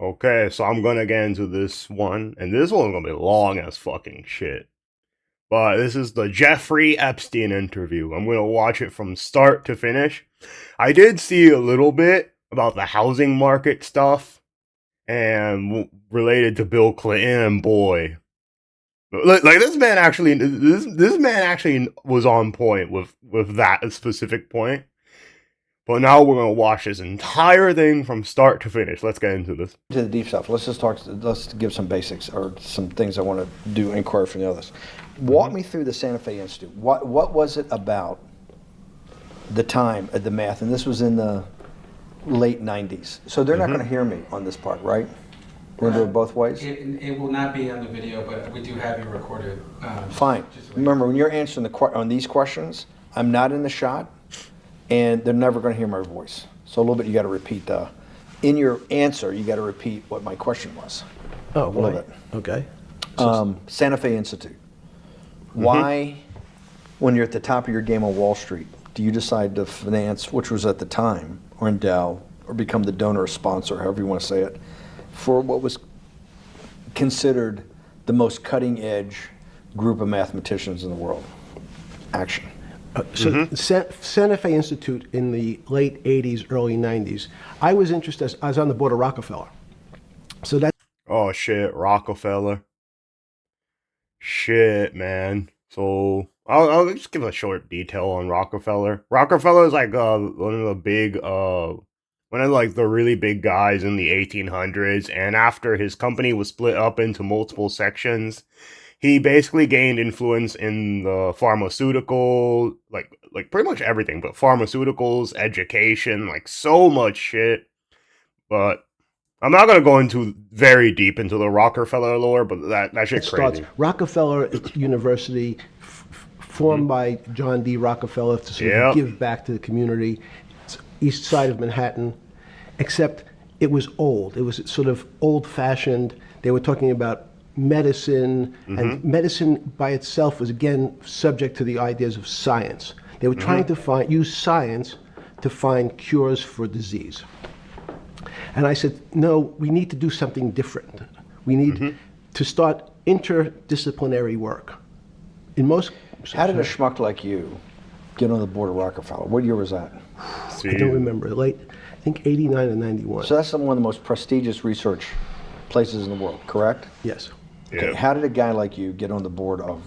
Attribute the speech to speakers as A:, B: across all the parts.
A: Okay, so I'm gonna get into this one, and this one's gonna be long as fucking shit. But this is the Jeffrey Epstein interview. I'm gonna watch it from start to finish. I did see a little bit about the housing market stuff and related to Bill Clinton, and boy, like this man actually was on point with that specific point. But now we're gonna watch this entire thing from start to finish. Let's get into this.
B: To the deep stuff. Let's just talk. Let's give some basics or some things I want to do inquiry from the others. Walk me through the Santa Fe Institute. What was it about the time of the math? And this was in the late '90s. So they're not going to hear me on this part, right? We're going to do it both ways.
C: It will not be on the video, but we do have you recorded.
B: Fine. Remember, when you're answering on these questions, I'm not in the shot, and they're never going to hear my voice. So a little bit, you got to repeat in your answer, you got to repeat what my question was.
D: Oh,
B: a little bit.
D: Okay.
B: Santa Fe Institute. Why, when you're at the top of your game on Wall Street, do you decide to finance, which was at the time, or endow, or become the donor or sponsor, however you want to say it, for what was considered the most cutting edge group of mathematicians in the world? Action.
D: Santa Fe Institute in the late 80s, early 90s, I was interested, I was on the board of Rockefeller. So that.
A: Oh shit, Rockefeller. Shit, man. So I'll just give a short detail on Rockefeller. Rockefeller is like one of the big one of like the really big guys in the 1800s, and after his company was split up into multiple sections, he basically gained influence in the pharmaceutical, like pretty much everything, but pharmaceuticals, education, like so much shit. But I'm not gonna go into very deep into the Rockefeller lore, but that shit crazy.
D: Rockefeller University, formed by John D. Rockefeller to sort of give back to the community. East side of Manhattan, except it was old. It was sort of old-fashioned. They were talking about medicine, and medicine by itself was again subject to the ideas of science. They were trying to use science to find cures for disease. And I said, no, we need to do something different. We need to start interdisciplinary work.
B: How did a schmuck like you get on the board of Rockefeller? What year was that?
D: I don't remember. I think 89 and 91.
B: So that's one of the most prestigious research places in the world, correct?
D: Yes.
B: Okay. How did a guy like you get on the board of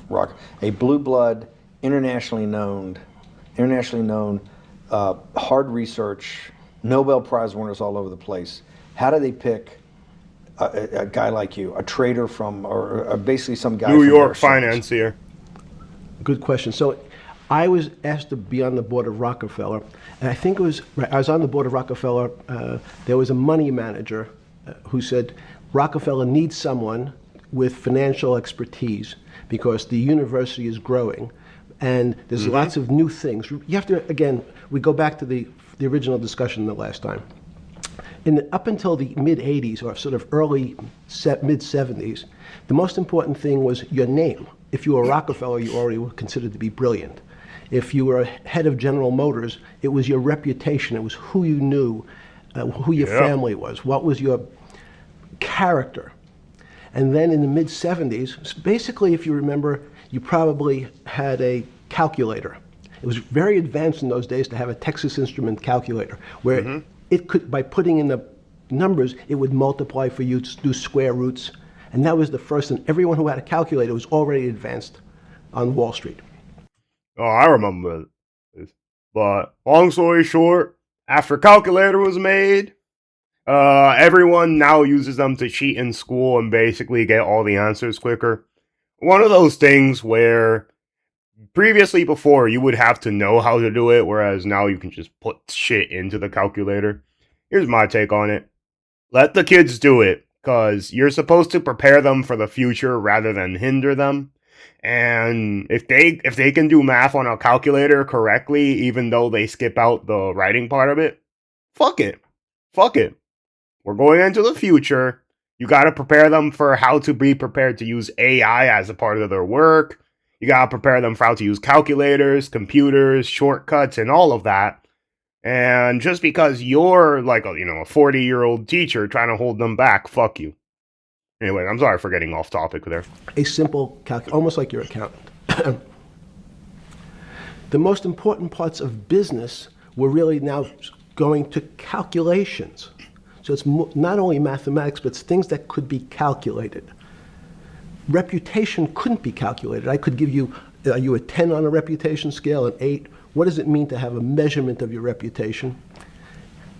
B: a blue blood, internationally known, hard research, Nobel Prize winners all over the place? How do they pick a guy like you, a trader from, or basically some guy
A: New
B: from
A: York financier?
D: Good question. So I was asked to be on the board of Rockefeller, and I think it was, I was on the board of Rockefeller. There was a money manager who said, Rockefeller needs someone with financial expertise because the university is growing and there's lots of new things. You have to, again, we go back to the original discussion the last time. Up until the mid-'80s or sort of mid-'70s, the most important thing was your name. If you were Rockefeller, you already were considered to be brilliant. If you were head of General Motors, it was your reputation. It was who you knew, who your family was, what was your character. And then in the mid-'70s, basically, if you remember, you probably had a calculator. It was very advanced in those days to have a Texas Instrument calculator, where it could, by putting in the numbers, it would multiply for you to do square roots. And that was the first, and everyone who had a calculator was already advanced on Wall Street.
A: Oh, I remember this. But long story short, after calculator was made, everyone now uses them to cheat in school and basically get all the answers quicker. One of those things where previously before you would have to know how to do it, whereas now you can just put shit into the calculator. Here's my take on it. Let the kids do it, because you're supposed to prepare them for the future rather than hinder them. And if they can do math on a calculator correctly, even though they skip out the writing part of it, fuck it. Fuck it. We're going into the future. You got to prepare them for how to be prepared to use AI as a part of their work. You got to prepare them for how to use calculators, computers, shortcuts, and all of that. And just because you're like a 40-year-old teacher trying to hold them back, fuck you. Anyway, I'm sorry for getting off topic there.
D: A simple almost like your accountant. The most important parts of business were really now going to calculations. So it's not only mathematics, but it's things that could be calculated. Reputation couldn't be calculated. I could give you, are you a 10 on a reputation scale, an 8? What does it mean to have a measurement of your reputation?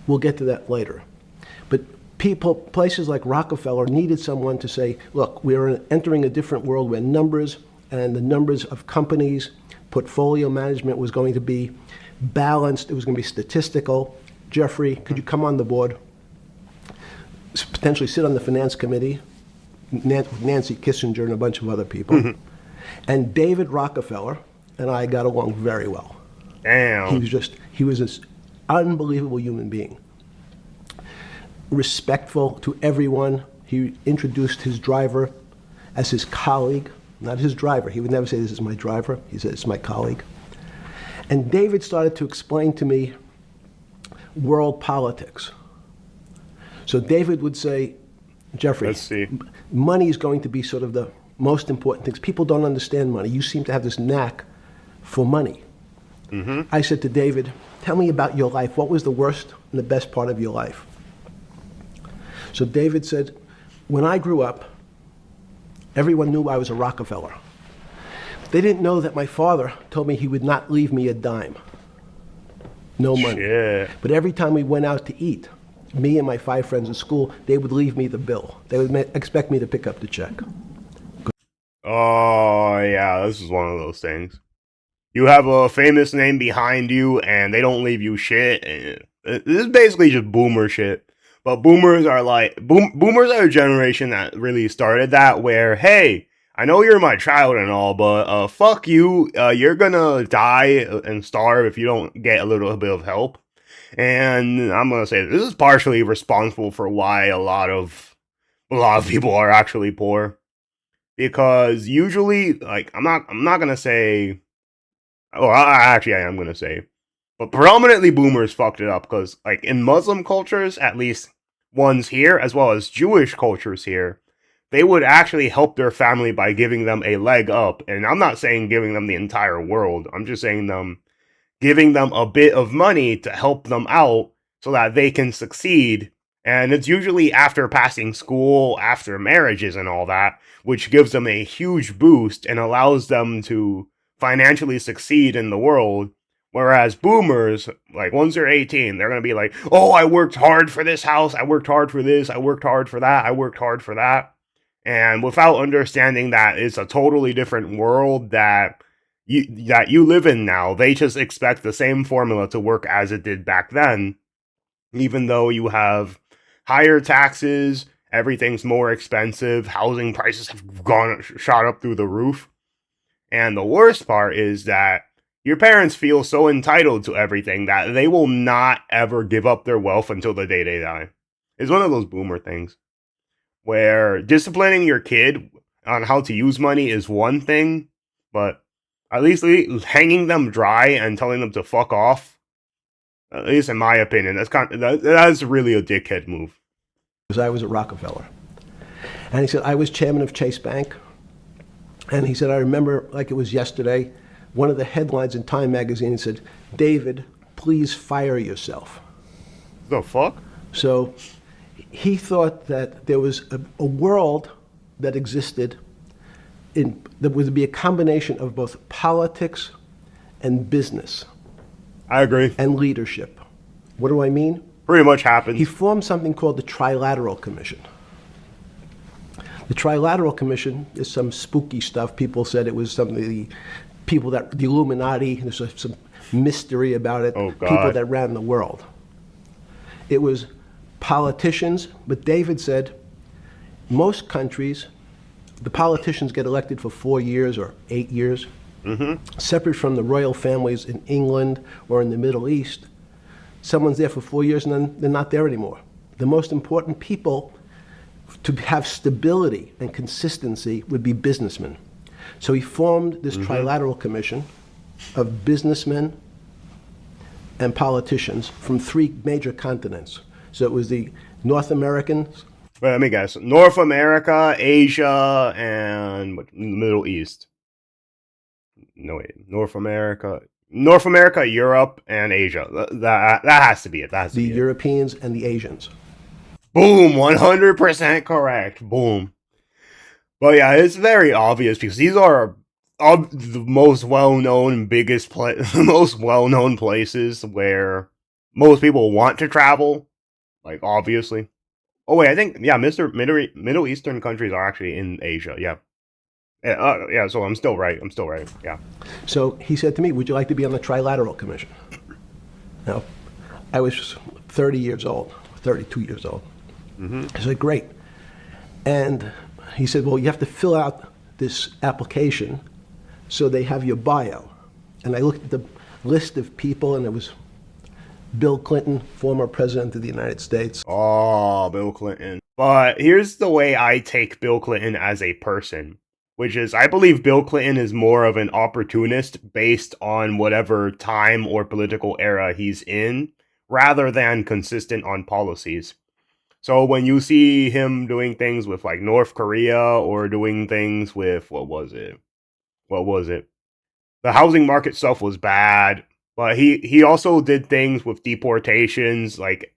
D: We'll get to that later. But places like Rockefeller needed someone to say, look, we're entering a different world where numbers and the numbers of companies, portfolio management was going to be balanced. It was going to be statistical. Jeffrey, could you come on the board? Potentially sit on the finance committee, Nancy Kissinger and a bunch of other people. And David Rockefeller and I got along very well.
A: Damn.
D: He was this unbelievable human being. Respectful to everyone. He introduced his driver as his colleague, not his driver. He would never say, this is my driver. He said, it's my colleague. And David started to explain to me world politics. So David would say, Jeffrey,
A: let's see.
D: Money is going to be sort of the most important things. People don't understand money. You seem to have this knack for money. I said to David, tell me about your life. What was the worst and the best part of your life? So David said, when I grew up, everyone knew I was a Rockefeller. They didn't know that my father told me he would not leave me a dime. No money.
A: Shit.
D: But every time we went out to eat, me and my 5 friends at school, they would leave me the bill. They would expect me to pick up the check.
A: Oh, yeah, this is one of those things. You have a famous name behind you, and they don't leave you shit. This is basically just boomer shit. But boomers are like, boomers are a generation that really started that, where, hey, I know you're my child and all, but fuck you, you're gonna die and starve if you don't get a little bit of help. And I'm gonna say this is partially responsible for why a lot of people are actually poor. Because usually, like, I'm not gonna say, oh, I am gonna say, but predominantly boomers fucked it up, because, like, in Muslim cultures, at least ones here, as well as Jewish cultures here, they would actually help their family by giving them a leg up. And I'm not saying giving them the entire world. I'm just saying giving them a bit of money to help them out so that they can succeed. And it's usually after passing school, after marriages and all that, which gives them a huge boost and allows them to financially succeed in the world. Whereas boomers, like, once they're 18, they're going to be like, oh, I worked hard for this house, I worked hard for this, I worked hard for that, I worked hard for that. And without understanding that it's a totally different world that you live in now, they just expect the same formula to work as it did back then, even though you have higher taxes, everything's more expensive, housing prices have shot up through the roof. And the worst part is that your parents feel so entitled to everything that they will not ever give up their wealth until the day they die. It's one of those boomer things where disciplining your kid on how to use money is one thing, but at least hanging them dry and telling them to fuck off, at least in my opinion, that's really a dickhead move.
D: Because I was at Rockefeller. And he said, I was chairman of Chase Bank. And he said, I remember like it was yesterday, one of the headlines in Time magazine said, David, please fire yourself.
A: The fuck?
D: So he thought that there was a world that existed that would be a combination of both politics and business.
A: I agree.
D: And leadership. What do I mean?
A: Pretty much happened.
D: He formed something called the Trilateral Commission. The Trilateral Commission is some spooky stuff. People said it was something, the Illuminati, there's some mystery about it.
A: Oh, God.
D: People that ran the world. It was politicians, but David said most countries, the politicians get elected for 4 years or 8 years, separate from the royal families in England or in the Middle East. Someone's there for 4 years and then they're not there anymore. The most important people to have stability and consistency would be businessmen. So he formed this Trilateral Commission of businessmen and politicians from 3 major continents. So it was the North Americans.
A: Wait, let me guess. North America, Asia, and Middle East. No, wait. North America, Europe, and Asia. That has to be it. That has to
D: The
A: be it.
D: Europeans and the Asians.
A: Boom, 100% correct. Boom. But yeah, it's very obvious because these are the most well-known, the most well-known places where most people want to travel. Like, obviously. Oh wait, I think Middle Eastern countries are actually in Asia. Yeah. Yeah. So I'm still right. Yeah.
D: So he said to me, would you like to be on the Trilateral Commission? Now, I was 30 years old, 32 years old. I said, great. And he said, well, you have to fill out this application so they have your bio. And I looked at the list of people, and it was Bill Clinton, former president of the United States.
A: Oh, Bill Clinton. But here's the way I take Bill Clinton as a person, which is I believe Bill Clinton is more of an opportunist based on whatever time or political era he's in, rather than consistent on policies. So when you see him doing things with like North Korea or doing things with what was it? The housing market stuff was bad, but he also did things with deportations, like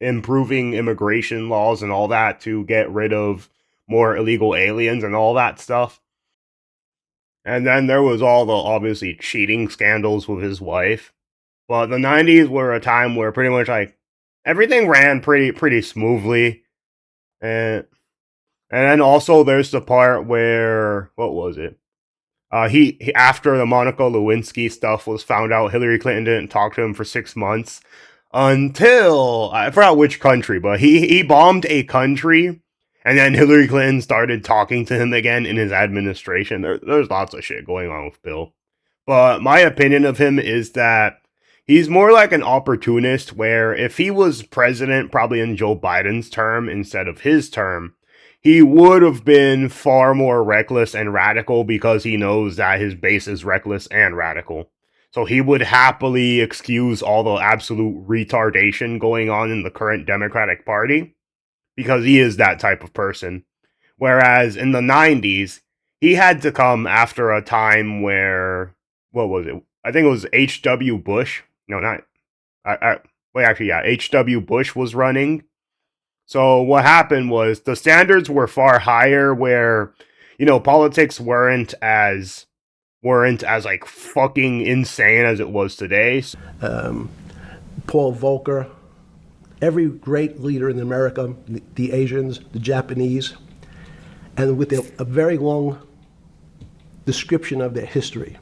A: improving immigration laws and all that to get rid of more illegal aliens and all that stuff. And then there was all the obviously cheating scandals with his wife. But the 90s were a time where pretty much like everything ran pretty smoothly. And then also there's the part where what was it? He after the Monica Lewinsky stuff was found out, Hillary Clinton didn't talk to him for 6 months until I forgot which country, but he bombed a country, and then Hillary Clinton started talking to him again in his administration. There's lots of shit going on with Bill, but my opinion of him is that he's more like an opportunist, where if he was president, probably in Joe Biden's term instead of his term, he would have been far more reckless and radical because he knows that his base is reckless and radical. So he would happily excuse all the absolute retardation going on in the current Democratic Party because he is that type of person. Whereas in the 90s, he had to come after a time where, what was it? I think it was H.W. Bush. No, not. H.W. Bush was running. So what happened was the standards were far higher, where, politics weren't as like fucking insane as it was today.
D: Paul Volcker, every great leader in America, the Asians, the Japanese, and with a very long description of their history.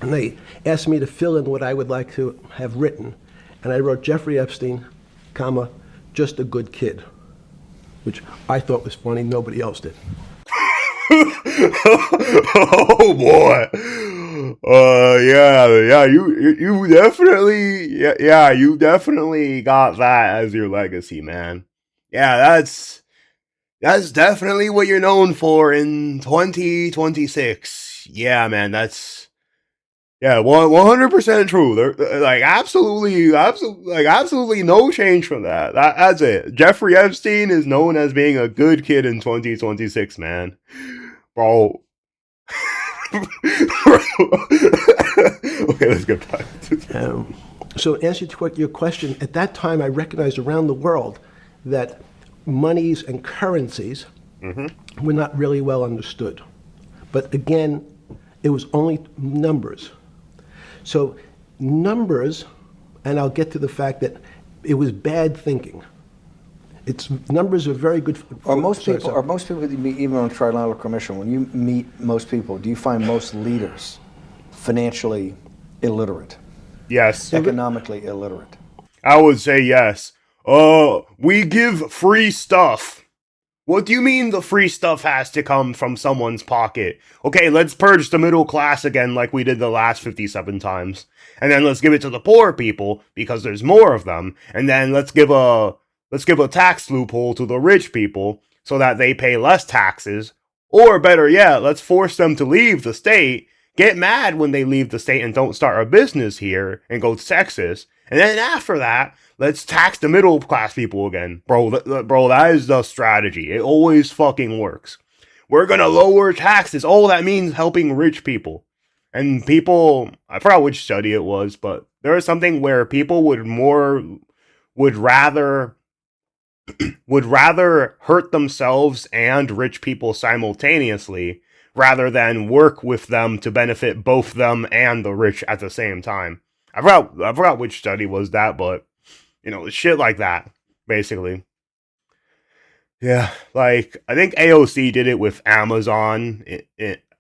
D: And they asked me to fill in what I would like to have written. And I wrote Jeffrey Epstein, comma, just a good kid, which I thought was funny. Nobody else did.
A: Oh boy. You definitely, you definitely got that as your legacy, man. Yeah, that's definitely what you're known for in 2026. Yeah, man, that's 100% true. There, like absolutely no change from that. That's it. Jeffrey Epstein is known as being a good kid in 2026, man. Bro. Okay, let's get back to
D: So to answer your question, at that time I recognized around the world that monies and currencies were not really well understood. But again, it was only numbers. So numbers, and I'll get to the fact that it was bad thinking. Numbers are very good.
B: Are most people that you meet, even on Trilateral Commission, when you meet most people, do you find most leaders financially illiterate?
A: Yes.
B: Economically illiterate?
A: I would say yes. We give free stuff. What do you mean the free stuff has to come from someone's pocket? Okay, let's purge the middle class again like we did the last 57 times. And then let's give it to the poor people because there's more of them. And then let's give a tax loophole to the rich people so that they pay less taxes. Or better yet, let's force them to leave the state get mad when they leave the state and don't start a business here and go to Texas. And then after that, let's tax the middle class people again. Bro, that is the strategy. It always fucking works. We're gonna lower taxes. Oh, that means helping rich people. And people, I forgot which study it was, but there was something where people would rather hurt themselves and rich people simultaneously rather than work with them to benefit both them and the rich at the same time. I forgot which study was that, but shit like that, basically. Yeah, like I think AOC did it with Amazon.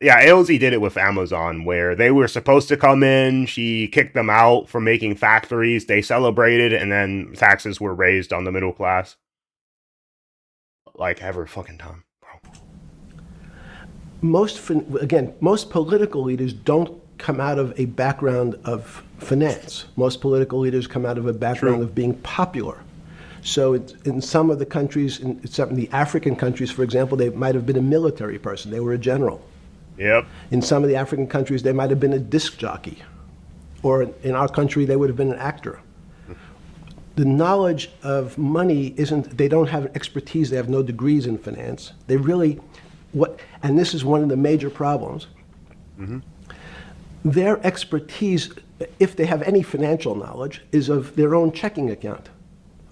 A: AOC did it with Amazon, where they were supposed to come in. She kicked them out for making factories. They celebrated, and then taxes were raised on the middle class. Like every fucking time, bro.
D: Most political leaders don't come out of a background of finance. Most political leaders come out of a background of being popular. So in some of the countries, in some of the African countries, for example, they might have been a military person. They were a general.
A: Yep.
D: In some of the African countries, they might have been a disc jockey. Or in our country, they would have been an actor. The knowledge of money they don't have expertise, they have no degrees in finance. They really, and this is one of the major problems. Mm-hmm. Their expertise, if they have any financial knowledge, is of their own checking account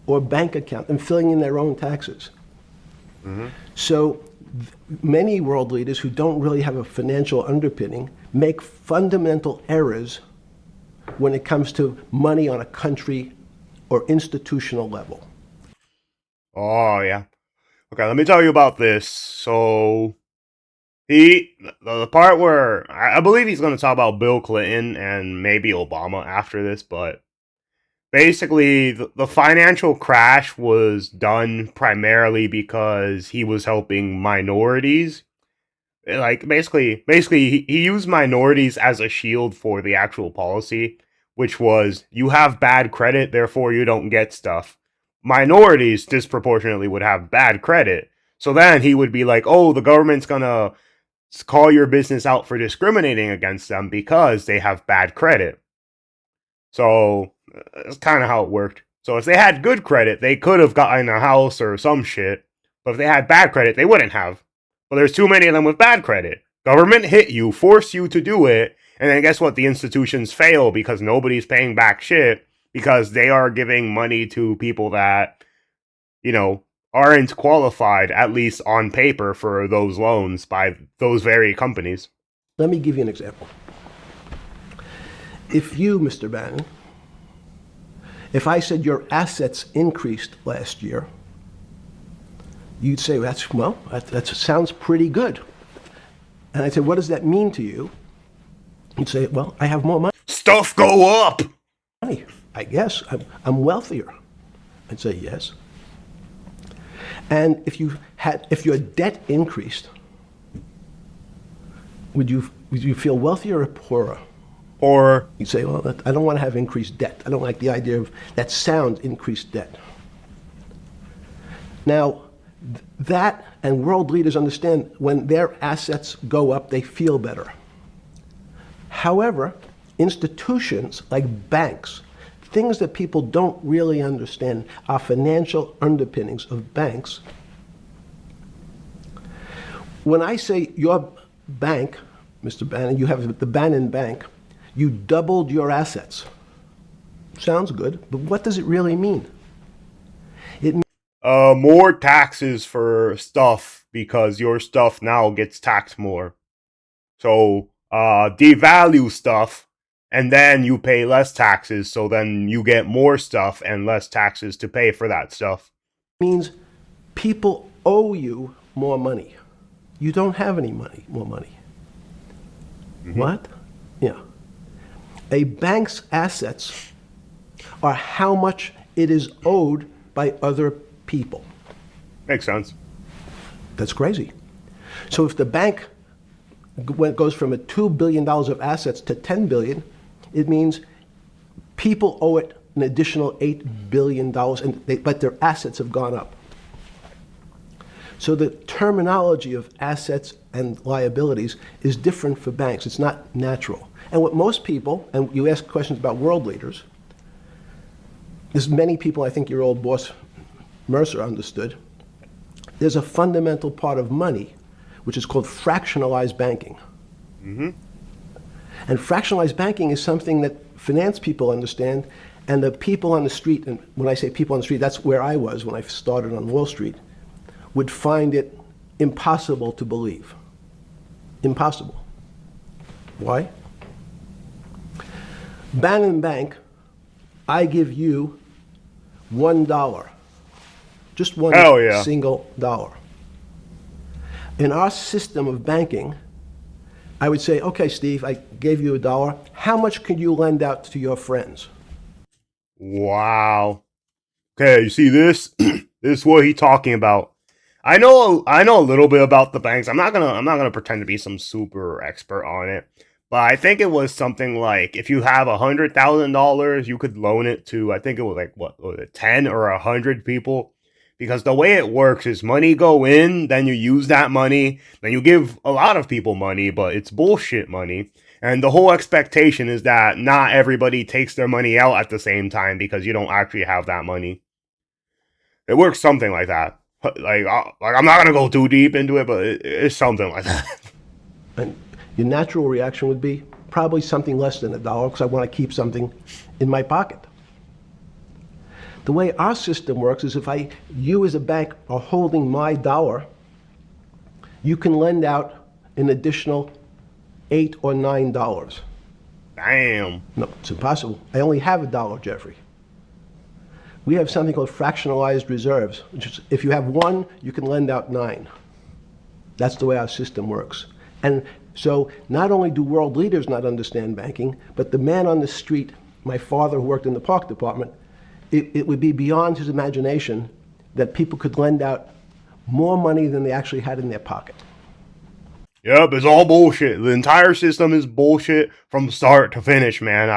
D: or bank account and filling in their own taxes. Mm-hmm. So many world leaders who don't really have a financial underpinning make fundamental errors when it comes to money on a country or institutional level.
A: Oh, yeah. Okay, let me tell you about this. So, the part where, I believe he's going to talk about Bill Clinton and maybe Obama after this, but basically, the financial crash was done primarily because he was helping minorities. Like, basically, he used minorities as a shield for the actual policy, which was, you have bad credit, therefore you don't get stuff. Minorities disproportionately would have bad credit. So then he would be like, oh, the government's gonna call your business out for discriminating against them because they have bad credit. So that's kind of how it worked. So if they had good credit, they could have gotten a house or some shit. But if they had bad credit, they wouldn't have. But there's too many of them with bad credit. Government hit you, force you to do it, and then guess what? The institutions fail because nobody's paying back shit because they are giving money to people that, aren't qualified, at least on paper, for those loans by those very companies.
D: Let me give you an example. If you, Mr. Bannon, if I said your assets increased last year, you'd say, that sounds pretty good. And I said, what does that mean to you? You'd say, well, I have more money.
A: Stuff go up!
D: I guess. I'm wealthier. I'd say yes. And if your debt increased, would you feel wealthier or poorer?
A: Or
D: you'd say, well, I don't want to have increased debt. I don't like the idea of that sound, increased debt. Now, that and world leaders understand when their assets go up, they feel better. However, institutions like banks, things that people don't really understand are financial underpinnings of banks. When I say your bank, Mr. Bannon, you have the Bannon Bank, you doubled your assets. Sounds good, but what does it really mean? It means
A: more taxes for stuff because your stuff now gets taxed more. So, devalue stuff and then you pay less taxes, so then you get more stuff and less taxes to pay for that stuff.
D: Means people owe you more money. You don't have any more money. Mm-hmm. What? Yeah. A bank's assets are how much it is owed by other people.
A: Makes sense.
D: That's crazy. So if the bank goes from $2 billion of assets to $10 billion, it means people owe it an additional $8 billion, but their assets have gone up. So the terminology of assets and liabilities is different for banks. It's not natural. And what most people, and you ask questions about world leaders, there's many people, I think your old boss Mercer understood, there's a fundamental part of money which is called fractionalized banking.
A: Mm-hmm.
D: And fractionalized banking is something that finance people understand, and the people on the street, and when I say people on the street, that's where I was when I started on Wall Street, would find it impossible to believe. Impossible. Why? Bank Bank, I give you $1. Just one single dollar. In our system of banking, I would say, okay, Steve, I gave you $1. How much can you lend out to your friends?
A: Wow. Okay, you see this? This is what he's talking about. I know a little bit about the banks. I'm not gonna pretend to be some super expert on it. But I think it was something like if you have $100,000, you could loan it to, I think it was like what was it, 10 or 100 people. Because the way it works is money go in, then you use that money, then you give a lot of people money, but it's bullshit money. And the whole expectation is that not everybody takes their money out at the same time because you don't actually have that money. It works something like that. Like I'm not gonna go too deep into it, but it's something like that.
D: And your natural reaction would be probably something less than $1 because I want to keep something in my pocket. The way our system works is if you as a bank are holding my dollar, you can lend out an additional $8 or $9.
A: Damn.
D: No, it's impossible. I only have $1, Jeffrey. We have something called fractionalized reserves, which is if you have 1, you can lend out 9. That's the way our system works. And so not only do world leaders not understand banking, but the man on the street, my father who worked in the park department, it would be beyond his imagination that people could lend out more money than they actually had in their pocket.
A: Yep, it's all bullshit. The entire system is bullshit from start to finish, man.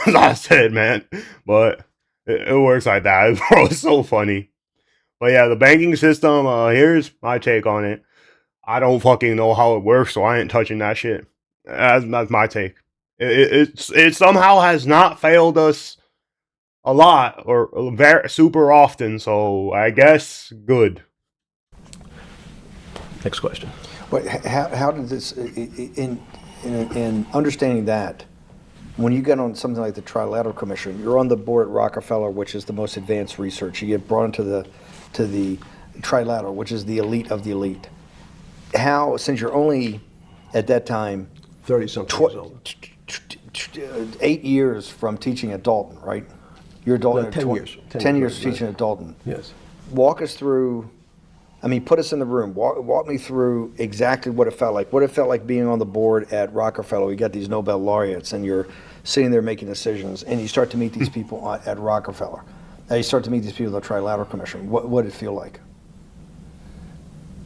A: As I said, man. But it works like that. Bro, it's so funny. But yeah, the banking system, here's my take on it. I don't fucking know how it works, so I ain't touching that shit. That's my take. It somehow has not failed us a lot or very super often, so I guess good.
D: Next question.
B: But how did this, in understanding that, when you get on something like the Trilateral Commission, you're on the board at Rockefeller, which is the most advanced research. You get brought into the Trilateral, which is the elite of the elite. How, since you're only at that time
D: 30-something years old.
B: 8 years from teaching at Dalton, right? You're Dalton.
D: No, 10 years.
B: 10 years teaching at Dalton.
D: Yes.
B: Walk us through. I mean, put us in the room. Walk me through exactly what it felt like. What it felt like being on the board at Rockefeller. You got these Nobel laureates, and you're sitting there making decisions, and you start to meet these people at Rockefeller. Now you start to meet these people at the Trilateral Commission. What did it feel like?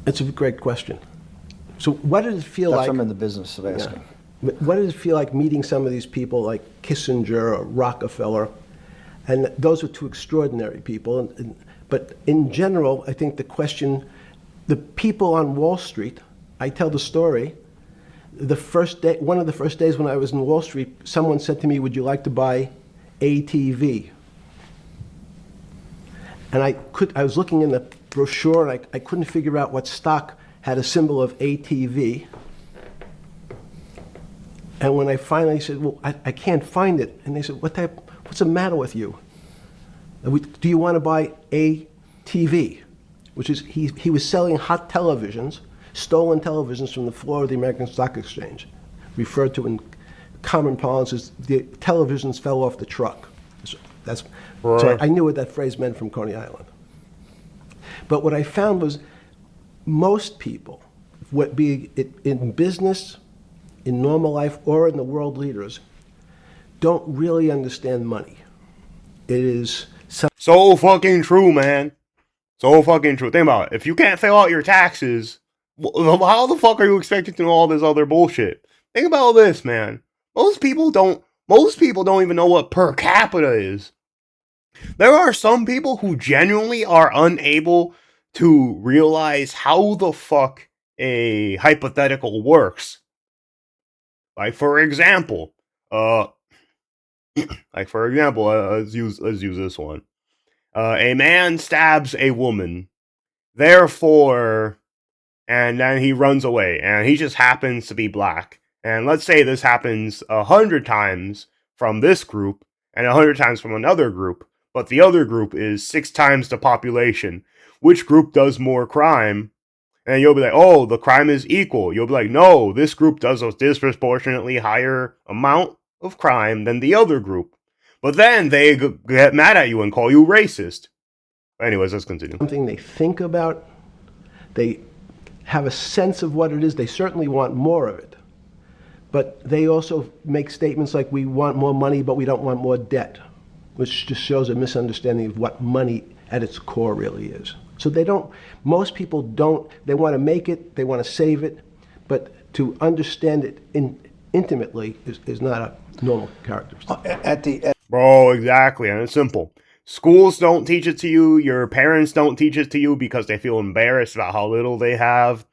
D: It's a great question. So what did it feel
B: That's
D: like?
B: what I'm in the business of asking.
D: Yeah. What did it feel like meeting some of these people like Kissinger or Rockefeller? And those are two extraordinary people. But in general, I think the question, the people on Wall Street, I tell the story, the first day, one of the first days when I was in Wall Street, someone said to me, would you like to buy ATV? And I was looking in the brochure and I couldn't figure out what stock had a symbol of ATV. And when I finally said, well, I can't find it. And they said, what's the matter with you? Do you want to buy ATV? Which is, he was selling hot televisions, stolen televisions from the floor of the American Stock Exchange, referred to in common parlance as the televisions fell off the truck. So I knew what that phrase meant from Coney Island. But what I found was most people, be it in business, in normal life, or in the world leaders, don't really understand money. It is
A: so fucking true, man. So fucking true. Think about it. If you can't fill out your taxes, how the fuck are you expected to know all this other bullshit? Think about this, man. Most people don't even know what per capita is. There are some people who genuinely are unable to realize how the fuck a hypothetical works. Like for example, let's use this one. A man stabs a woman, therefore, and then he runs away, and he just happens to be black. And let's say this happens 100 times from this group, and 100 times from another group, but the other group is 6 times the population. Which group does more crime? And you'll be like, oh, the crime is equal. You'll be like, no, this group does a disproportionately higher amount of crime than the other group. But then they get mad at you and call you racist. Anyways, let's continue.
D: Something they think about, they have a sense of what it is, they certainly want more of it. But they also make statements like, we want more money, but we don't want more debt, which just shows a misunderstanding of what money at its core really is. So most people don't, they want to make it, they want to save it, but to understand it intimately is not a normal characteristic.
A: Bro, exactly, and it's simple. Schools don't teach it to you, your parents don't teach it to you because they feel embarrassed about how little they have.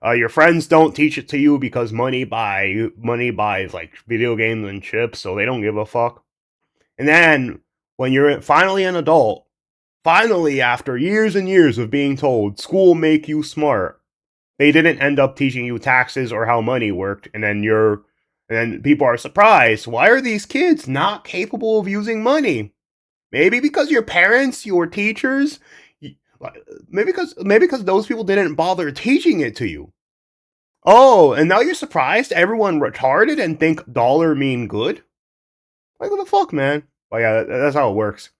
A: Your friends don't teach it to you because money buys like video games and chips, so they don't give a fuck. And then, when you're finally an adult, finally, after years and years of being told, school make you smart, they didn't end up teaching you taxes or how money worked, and then people are surprised. Why are these kids not capable of using money? Maybe because your parents, your teachers, maybe because those people didn't bother teaching it to you. Oh, and now you're surprised everyone retarded and think dollar mean good? Like, what the fuck, man? But yeah, that's how it works.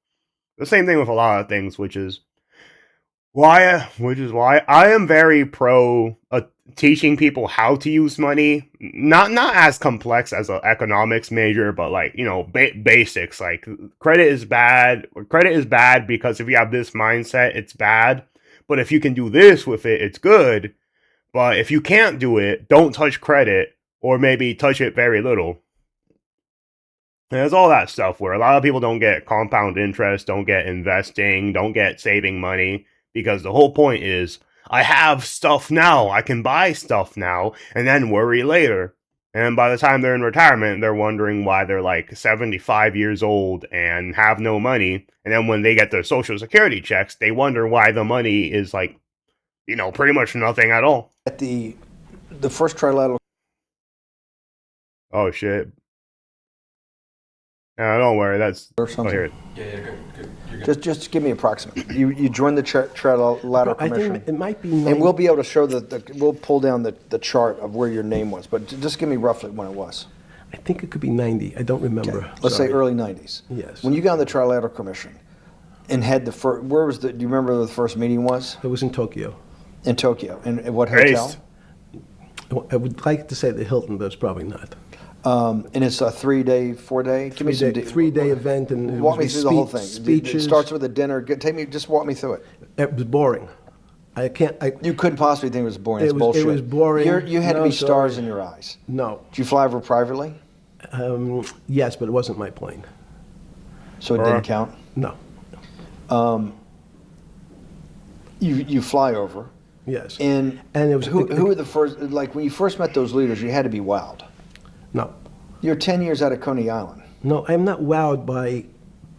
A: The same thing with a lot of things, which is why I am very pro teaching people how to use money. Not as complex as an economics major, but like, you know, basics. Like credit is bad. Credit is bad because if you have this mindset, it's bad. But if you can do this with it, it's good. But if you can't do it, don't touch credit, or maybe touch it very little. And there's all that stuff where a lot of people don't get compound interest, don't get investing, don't get saving money, because the whole point is, I have stuff now, I can buy stuff now, and then worry later. And by the time they're in retirement, they're wondering why they're like 75 years old and have no money. And then when they get their social security checks, they wonder why the money is like, you know, pretty much nothing at all.
B: At the first trilateral.
A: Oh shit. No, don't worry. That's.
B: Or something.
A: Oh, here.
C: Yeah, good. You're good.
B: Just give me approximate. You joined the trilateral
D: I
B: commission.
D: think it might be
B: And we'll be able to show we'll pull down the chart of where your name was, but just give me roughly when it was.
D: I think it could be 90. I don't remember.
B: Okay. Let's say early 90s.
D: Yes.
B: When you got on the trilateral commission and had the first, do you remember where the first meeting was?
D: It was in Tokyo.
B: In Tokyo. And at what hotel?
D: I would like to say the Hilton, but it's probably not.
B: And it's a 3-day, 4-day? Give me some
D: 3-day event, and
B: walk me through the whole thing.
D: Speeches.
B: It starts with a dinner. Just walk me through it.
D: It was boring.
B: You couldn't possibly think it was boring. It's bullshit.
D: It was boring.
B: You had to be stars in your eyes.
D: No.
B: Did you fly over privately?
D: Yes, but it wasn't my plane.
B: So it didn't count?
D: No.
B: You fly over.
D: Yes.
B: And
D: it was
B: who were the first? Like when you first met those leaders, you had to be wowed.
D: No.
B: You're 10 years out of Coney Island.
D: No, I'm not wowed by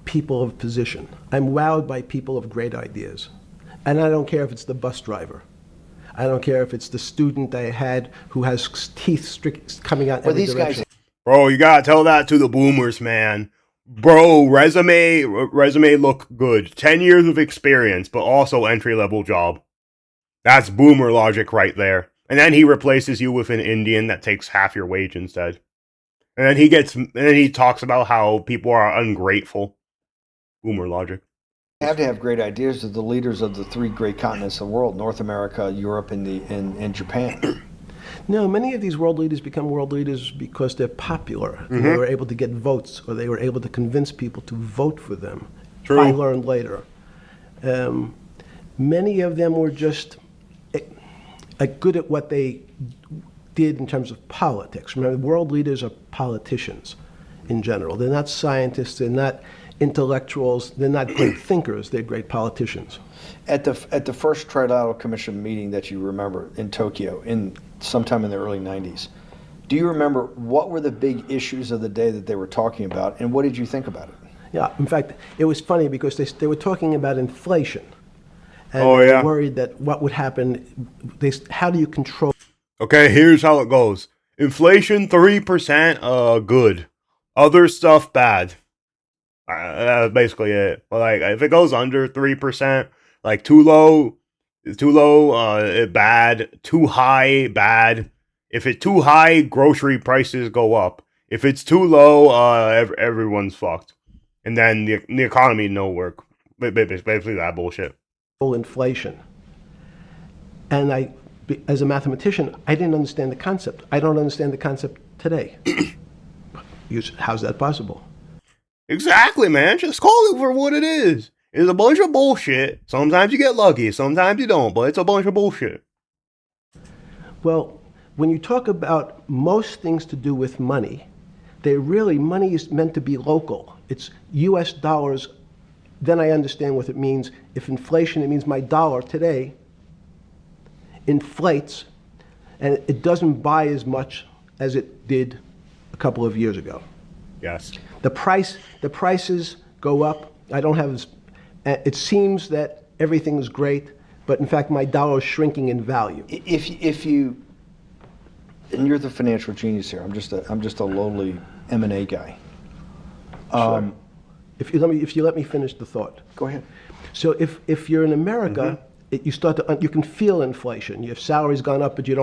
D: people of position. I'm wowed by people of great ideas. And I don't care if it's the bus driver. I don't care if it's the student I had who has teeth coming out every direction.
A: Bro, you gotta tell that to the boomers, man. Bro, resume look good. 10 years of experience, but also entry-level job. That's boomer logic right there. And then he replaces you with an Indian that takes half your wage instead. And then he talks about how people are ungrateful. Boomer logic.
B: You have to have great ideas to the leaders of the 3 great continents of the world: North America, Europe, and Japan.
D: No, many of these world leaders become world leaders because they're popular. Mm-hmm. They were able to get votes, or they were able to convince people to vote for them.
A: True.
D: I learned later. Many of them were just good at what they did in terms of politics. Remember, world leaders are politicians in general. They're not scientists. They're not intellectuals. They're not great thinkers. They're great politicians.
B: At the first Trilateral Commission meeting that you remember in Tokyo, sometime in the early '90s, do you remember what were the big issues of the day that they were talking about, and what did you think about it?
D: Yeah, in fact, it was funny because they were talking about inflation. And
A: Oh,
D: they
A: yeah.
D: were worried that what would happen, how do you control?
A: Okay, here's how it goes. Inflation 3%, good. Other stuff bad. That's basically it. But like, if it goes under 3%, like too low, bad. Too high, bad. If it's too high, grocery prices go up. If it's too low, everyone's fucked. And then the economy no work. Basically that bullshit.
D: Inflation. And as a mathematician, I didn't understand the concept. I don't understand the concept today. How's that possible?
A: Exactly, man. Just call it for what it is. It's a bunch of bullshit. Sometimes you get lucky, sometimes you don't, but it's a bunch of bullshit.
D: Well, when you talk about most things to do with money, money is meant to be local. It's US dollars. Then I understand what it means. If inflation, it means my dollar today inflates, and it doesn't buy as much as it did a couple of years ago.
A: Yes.
D: The prices go up. I don't have it seems that everything is great, but in fact my dollar is shrinking in value.
B: If you, and you're the financial genius here. I'm just a lowly M&A guy.
D: Sure. If you let me finish the thought.
B: Go ahead.
D: So if you're in America, you can feel inflation. Your salary's gone up, but you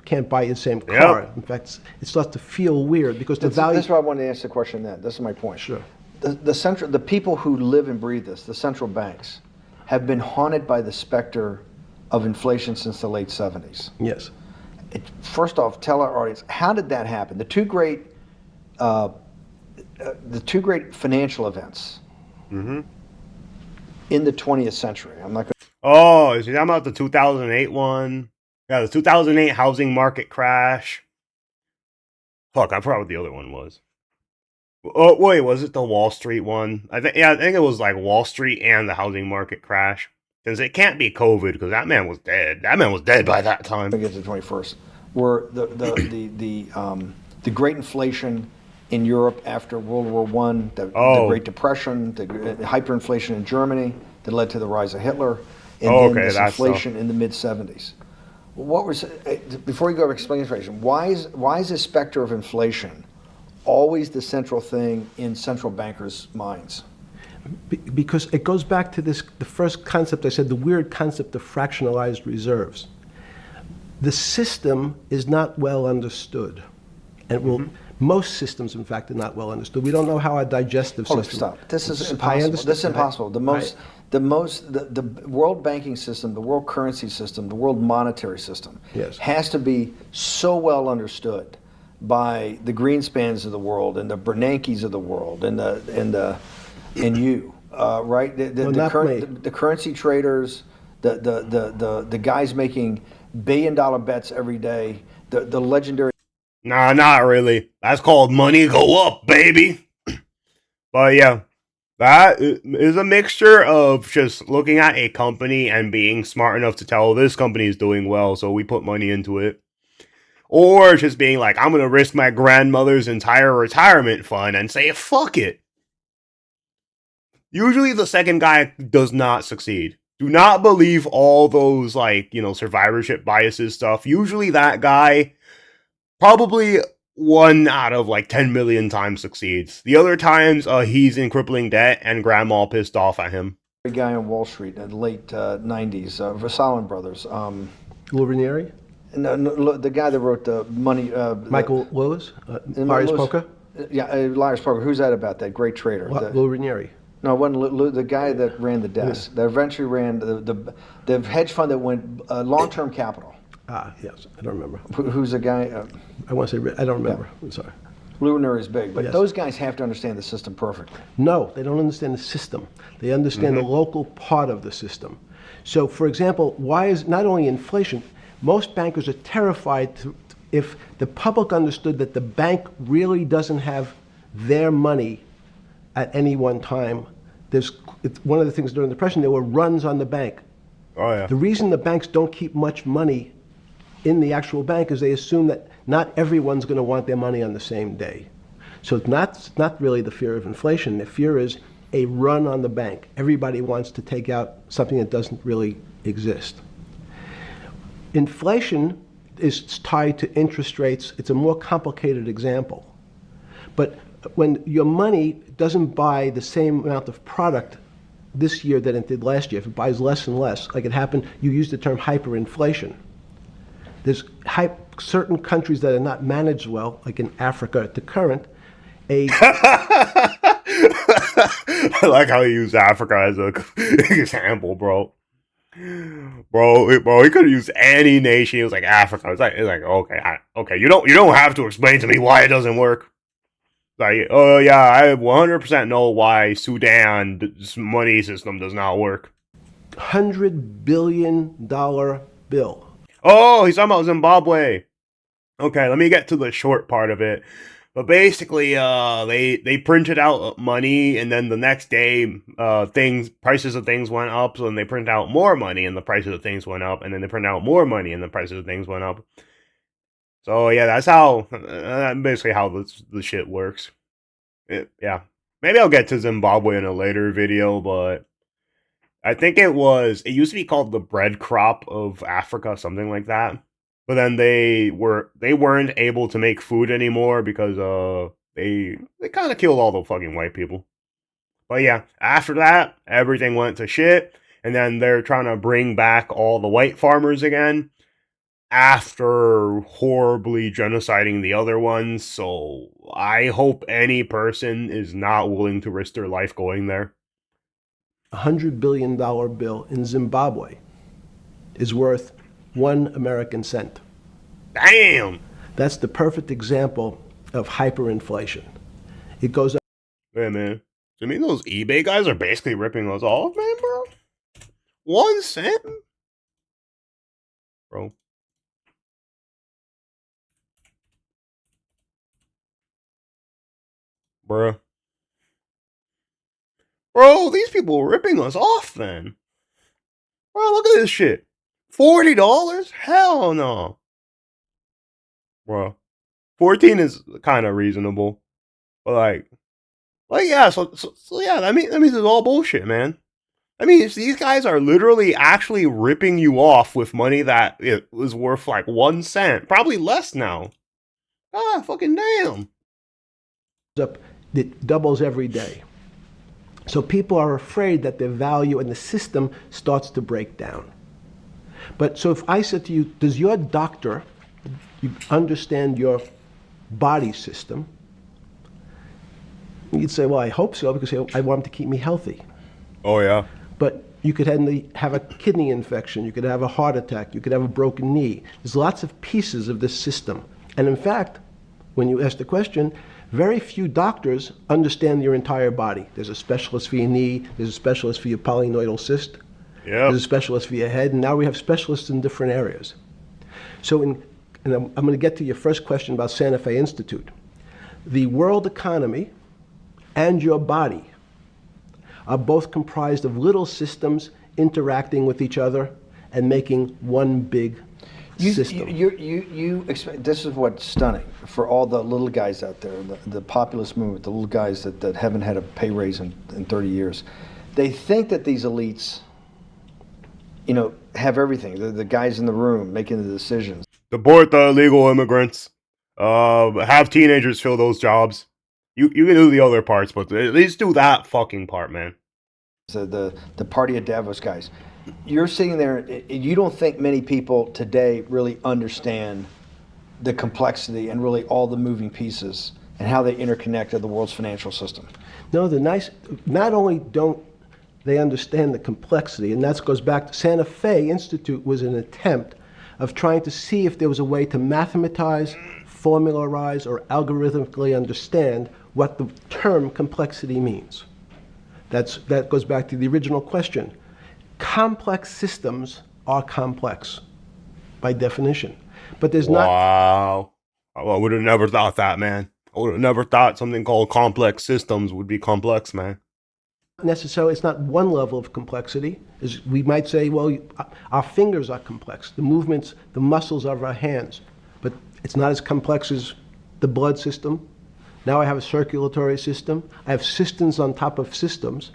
D: can't buy the same car.
A: Yep.
D: In fact, it starts to feel weird because the value.
B: That's why I wanted to ask the question then. This is my point.
D: Sure.
B: The people who live and breathe this, the central banks, have been haunted by the specter of inflation since the late 70s.
D: Yes.
B: First off, tell our audience, how did that happen? The two great financial events in the 20th century. I'm not going.
A: Oh, is he talking about the 2008 one? Yeah, the 2008 housing market crash. Fuck, I forgot what the other one was. Oh, wait, was it the Wall Street one? I think it was like Wall Street and the housing market crash. Since it can't be COVID, because that man was dead. That man was dead by that time.
B: Get to the 21st, where the great inflation in Europe after World War I, the Great Depression, the hyperinflation in Germany that led to the rise of Hitler, and then this inflation in the mid-70s. Before you go over explaining inflation, why is this specter of inflation always the central thing in central bankers' minds?
D: Because it goes back to the first concept I said, the weird concept of fractionalized reserves. The system is not well understood. And most systems, in fact, are not well understood. We don't know how our digestive system.
B: Stop. This is impossible. This is impossible. The world banking system, the world currency system, the world monetary system has to be so well understood by the Greenspans of the world and the Bernankes of the world and you, right? The currency traders, the guys making billion-dollar bets every day, the legendary.
A: Nah, not really. That's called money go up, baby. But yeah, that is a mixture of just looking at a company and being smart enough to tell this company is doing well, so we put money into it. Or just being like, I'm going to risk my grandmother's entire retirement fund and say, fuck it. Usually the second guy does not succeed. Do not believe all those, survivorship biases stuff. Usually that guy probably 1 out of 10 million times succeeds. The other times, he's in crippling debt and grandma pissed off at him.
B: A guy on Wall Street in the late 90s, Versalin Brothers.
D: Lou Ranieri?
B: No, the guy that wrote the money.
D: Michael Lewis? Liar's Poker?
B: Yeah, Liar's Poker. Who's that about? That great trader.
D: Lou Ranieri.
B: No, it wasn't Lou, the guy that ran the desk. That eventually ran the hedge fund that went long-term capital.
D: Yes, I don't remember.
B: Who's the guy?
D: I want to say, I don't remember. I'm sorry.
B: Lou Ranieri is big, but those guys have to understand the system perfectly.
D: No, they don't understand the system. They understand the local part of the system. So, for example, why is not only inflation, most bankers are terrified if the public understood that the bank really doesn't have their money at any one time. It's one of the things during the Depression, there were runs on the bank.
A: Oh yeah.
D: The reason the banks don't keep much money in the actual bank is they assume that not everyone's going to want their money on the same day. So it's not really the fear of inflation. The fear is a run on the bank. Everybody wants to take out something that doesn't really exist. Inflation is tied to interest rates. It's a more complicated example. But when your money doesn't buy the same amount of product this year than it did last year, if it buys less and less, like it happened, you use the term hyperinflation. There's certain countries that are not managed well, like in Africa at the current,
A: I like how you use Africa as a example, bro. Bro, he could have used any nation. He was like Africa. It's like okay. You don't have to explain to me why it doesn't work. Like, oh yeah, I 100% know why Sudan's money system does not work.
D: $100 billion bill.
A: Oh, he's talking about Zimbabwe. Okay, let me get to the short part of it. But basically, they printed out money, and then the next day, prices of things went up. So then they print out more money, and the prices of things went up, and then they print out more money, and the prices of things went up. So yeah, that's basically how the shit works. Yeah, maybe I'll get to Zimbabwe in a later video, but I think it used to be called the bread crop of Africa, something like that. But then they weren't able to make food anymore because they kind of killed all the fucking white people. But yeah, after that, everything went to shit, and then they're trying to bring back all the white farmers again after horribly genociding the other ones. So I hope any person is not willing to risk their life going there.
D: $100 billion bill in Zimbabwe is worth 1 American cent.
A: Damn!
D: That's the perfect example of hyperinflation. It goes up.
A: Hey man, I mean those eBay guys are basically ripping us off, man, bro. 1 cent? Bro. Bruh. Bro, these people are ripping us off then. Bro, look at this shit. $40? Hell no. Bro. 14 is kind of reasonable. But yeah, so yeah, that means it's all bullshit, man. I mean, these guys are literally actually ripping you off with money that it was worth like 1 cent. Probably less now. Ah, fucking damn.
D: It doubles every day. So people are afraid that their value in the system starts to break down. But so if I said to you, does your doctor understand your body system? You'd say, well, I hope so, because I want him to keep me healthy.
A: Oh, yeah.
D: But you could have a kidney infection, you could have a heart attack, you could have a broken knee. There's lots of pieces of this system. And in fact, when you ask the question, very few doctors understand your entire body. There's a specialist for your knee, there's a specialist for your polynoidal cyst, there's a specialist for your head, and now we have specialists in different areas. So and I'm going to get to your first question about Santa Fe Institute. The world economy and your body are both comprised of little systems interacting with each other and making one big system.
B: This is what's stunning for all the little guys out there, the populist movement, the little guys that haven't had a pay raise in 30 years. They think that these elites, have everything. They're the guys in the room making the decisions.
A: Deport the illegal immigrants. Have teenagers fill those jobs. You can do the other parts, but at least do that fucking part, man.
B: So the party of Davos guys. You're sitting there, you don't think many people today really understand the complexity and really all the moving pieces and how they interconnect to the world's financial system.
D: No, not only don't they understand the complexity, and that goes back to Santa Fe Institute was an attempt of trying to see if there was a way to mathematize, formularize, or algorithmically understand what the term complexity means. That goes back to the original question. Complex systems are complex by definition. But there's not.
A: Wow. I would have never thought that, man. I would have never thought something called complex systems would be complex, man.
D: Necessarily, it's not one level of complexity. As we might say, well, our fingers are complex, the movements, the muscles of our hands, but it's not as complex as the blood system. Now I have a circulatory system. I have systems on top of systems,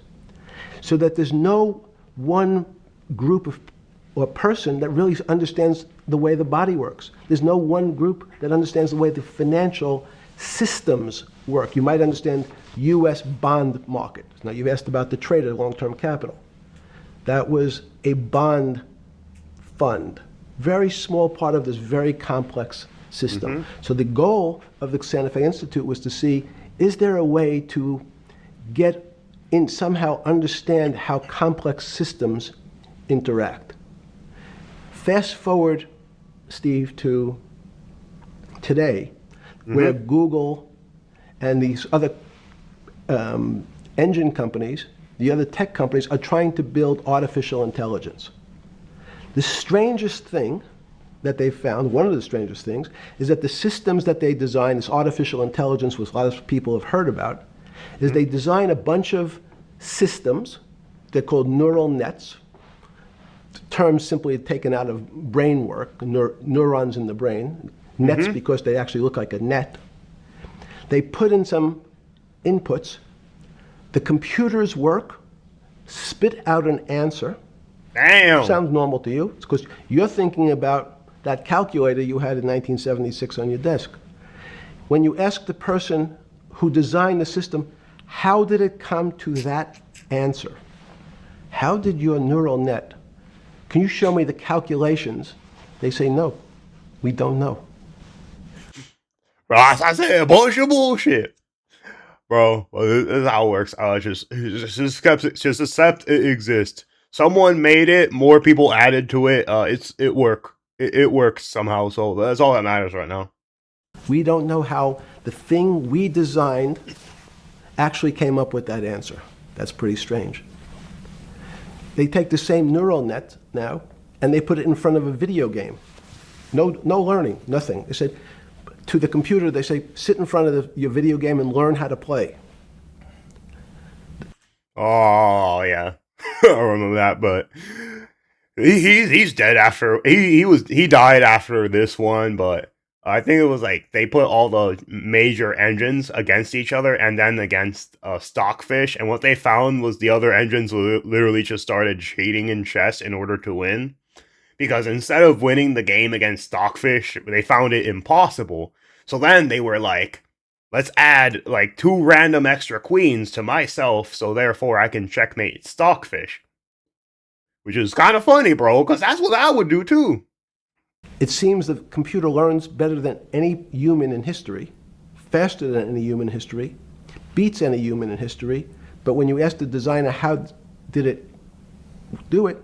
D: so that there's no one group of or person that really understands the way the body works. There's no one group that understands the way the financial systems work. You might understand U.S. bond market. Now, you've asked about the trade of long-term capital. That was a bond fund, very small part of this very complex system. So the goal of the Santa Fe Institute was to see, is there a way to get in, somehow understand how complex systems interact? Fast forward, Steve, to today, where Google and these other engine companies, the other tech companies, are trying to build artificial intelligence. The strangest thing that they found, one of the strangest things, is that the systems that they design, this artificial intelligence, which a lot of people have heard about, is they design a bunch of systems. They're called neural nets. The term simply taken out of brain work, neurons in the brain. Nets because they actually look like a net. They put in some inputs. The computers work, spit out an answer.
A: Damn.
D: Sounds normal to you. It's because you're thinking about that calculator you had in 1976 on your desk. When you ask the person who designed the system, how did it come to that answer? How did your neural net, can you show me the calculations? They say, no, we don't know.
A: Bro, I said bullshit. Bro, well, this is how it works. Just accept it exists. Someone made it, more people added to it. It works somehow, so that's all that matters right now.
D: We don't know how the thing we designed actually came up with that answer. That's pretty strange. They take the same neural net now, and they put it in front of a video game. No learning, nothing. They said, to the computer, they say, sit in front of your video game and learn how to play.
A: Oh, yeah. I remember that, but he's dead after, he died after this one, but I think it was like they put all the major engines against each other and then against Stockfish, and what they found was the other engines literally just started cheating in chess in order to win. Because instead of winning the game against Stockfish, they found it impossible. So then they were like, let's add like 2 random extra queens to myself, so therefore I can checkmate Stockfish. Which is kind of funny, bro, because that's what I would do too.
D: It seems the computer learns better than any human in history, faster than any human in history, beats any human in history, but when you ask the designer how did it do it,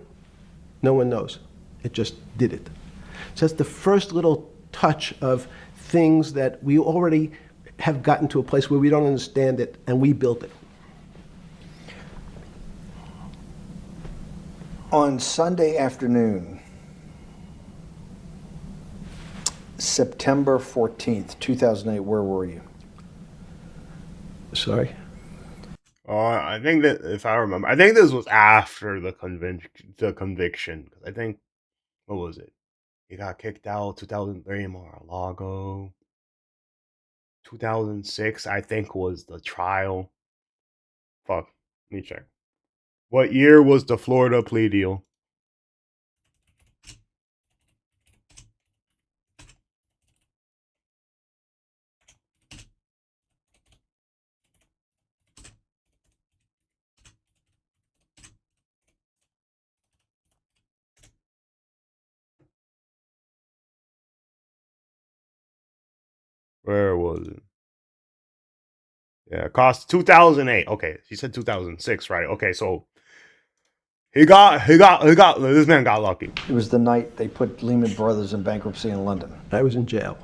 D: no one knows. It just did it. So that's the first little touch of things that we already have gotten to a place where we don't understand it, and we built it.
B: On Sunday afternoon, September 14th, 2008, where were you?
D: Sorry?
A: I think that, if I remember, I think this was after the conviction. I think, what was it? He got kicked out 2003 in Mar-a-Lago. 2006, I think, was the trial. Fuck, let me check. What year was the Florida plea deal? Where was it? Yeah, it cost 2008. Okay, he said 2006, right? Okay, so this man got lucky.
B: It was the night they put Lehman Brothers in bankruptcy in London.
D: I was in jail.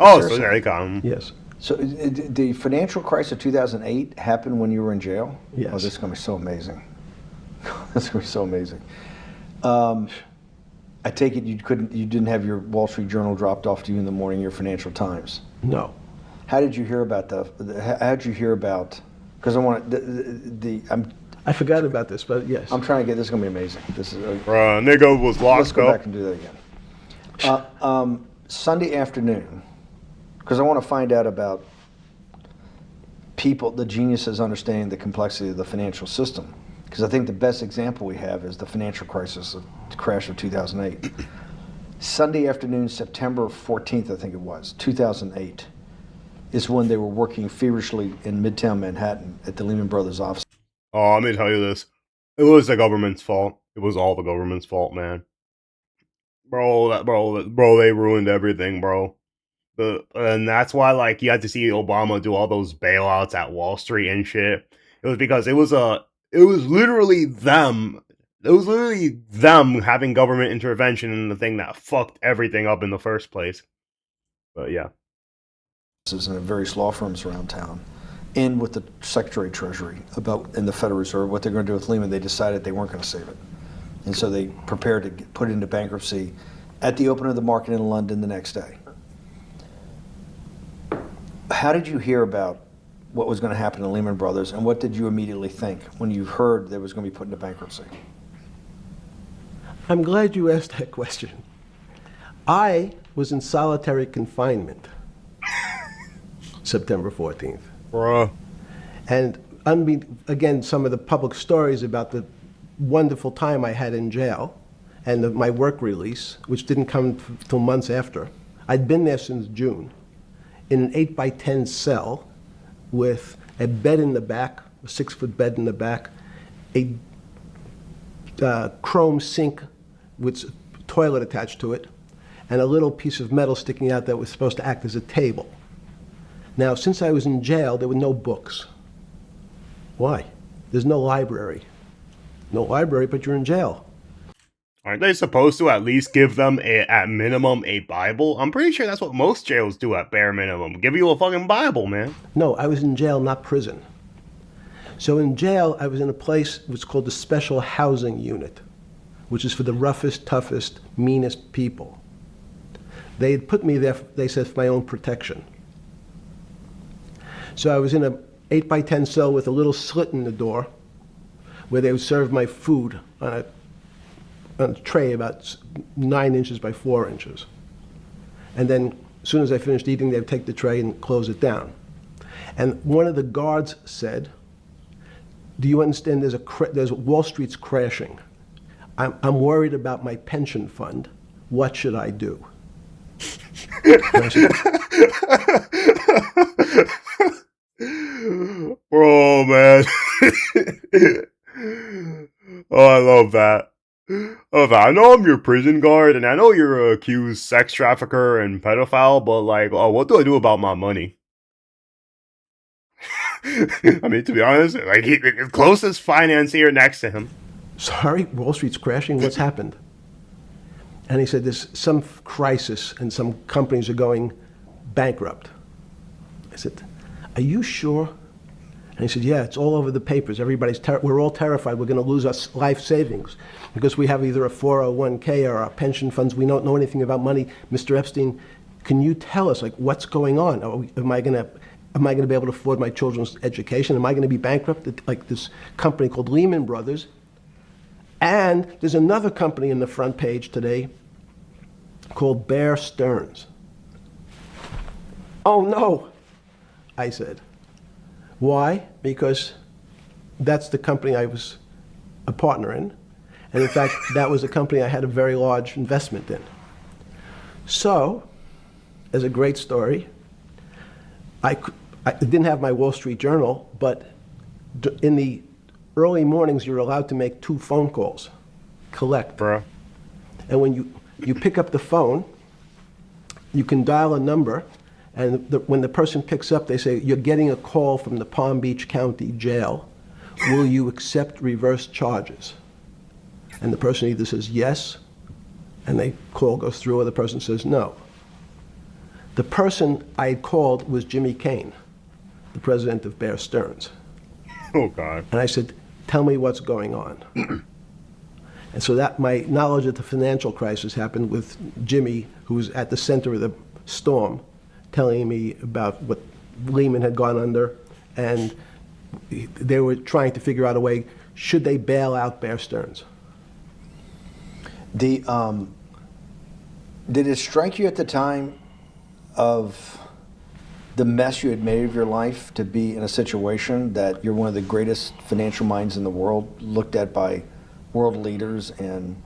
A: Oh, so there they got him.
D: Yes.
B: So the financial crisis of 2008 happened when you were in jail?
D: Yes.
B: Oh, this is going to be so amazing. This is going to be so amazing. I take it you didn't have your Wall Street Journal dropped off to you in the morning, your Financial Times?
D: No.
B: How did you hear about how did you hear about, because I want
D: I forgot about this, but yes.
B: I'm trying to get, this is going to be amazing. This is,
A: Bruh, nigga was
B: let's
A: locked
B: go back
A: up.
B: and do that again. Sunday afternoon, because I want to find out about people, the geniuses understanding the complexity of the financial system. Because I think the best example we have is the financial crisis, the crash of 2008. Sunday afternoon, September 14th, I think it was, 2008, is when they were working feverishly in Midtown Manhattan at the Lehman Brothers office.
A: Oh, let me tell you this. It was the government's fault. It was all the government's fault, man. Bro, they ruined everything, bro. And that's why, like, you had to see Obama do all those bailouts at Wall Street and shit. It was because it was literally them. It was literally them having government intervention in the thing that fucked everything up in the first place. But yeah.
B: And various law firms around town, and with the Secretary of Treasury and the Federal Reserve, what they're going to do with Lehman. They decided they weren't going to save it, and so they prepared to put it into bankruptcy at the open of the market in London the next day. How did you hear about what was going to happen to Lehman Brothers, and what did you immediately think when you heard that it was going to be put into bankruptcy?
D: I'm glad you asked that question. I was in solitary confinement September 14th.
A: Bruh.
D: And again, some of the public stories about the wonderful time I had in jail and my work release, which didn't come till months after. I'd been there since June in an 8x10 cell with a bed in the back, a 6-foot bed in the back, a chrome sink with a toilet attached to it, and a little piece of metal sticking out that was supposed to act as a table. Now, since I was in jail, there were no books. Why? There's no library. No library, but you're in jail.
A: Aren't they supposed to at least give them, at minimum, a Bible? I'm pretty sure that's what most jails do at bare minimum. Give you a fucking Bible, man.
D: No, I was in jail, not prison. So in jail, I was in a place what's called the Special Housing Unit, which is for the roughest, toughest, meanest people. They had put me there, they said, for my own protection. So I was in an 8x10 cell with a little slit in the door where they would serve my food on a tray about 9 inches by 4 inches. And then as soon as I finished eating, they would take the tray and close it down. And one of the guards said, do you understand there's Wall Street's crashing. I'm worried about my pension fund. What should I do?
A: Bro, man. Oh, I love that. I know I'm your prison guard, and I know you're an accused sex trafficker and pedophile, but, like, what do I do about my money? I mean, to be honest, like, the closest financier next to him.
D: Sorry, Wall Street's crashing? What's happened? And he said, there's some crisis and some companies are going bankrupt. I said, are you sure? And he said, yeah, it's all over the papers. We're all terrified we're going to lose our life savings because we have either a 401k or our pension funds. We don't know anything about money. Mr. Epstein, can you tell us, like, what's going on? Am I going to be able to afford my children's education? Am I going to be bankrupt like this company called Lehman Brothers? And there's another company in the front page today called Bear Stearns. Oh no, I said. Why? Because that's the company I was a partner in. And in fact, that was a company I had a very large investment in. So, as a great story, I didn't have my Wall Street Journal, but in the early mornings, you're allowed to make 2 phone calls, collect.
A: Bro.
D: And when you pick up the phone, you can dial a number, and when the person picks up, they say, you're getting a call from the Palm Beach County Jail. Will you accept reverse charges? And the person either says yes, and the call goes through, or the person says no. The person I had called was Jimmy Kane, the president of Bear Stearns.
A: Oh, God.
D: And I said, tell me what's going on. And so that my knowledge of the financial crisis happened with Jimmy, who was at the center of the storm, telling me about what Lehman had gone under, and they were trying to figure out a way, should they bail out Bear Stearns?
B: The did it strike you at the time of the mess you had made of your life to be in a situation that you're one of the greatest financial minds in the world, looked at by world leaders and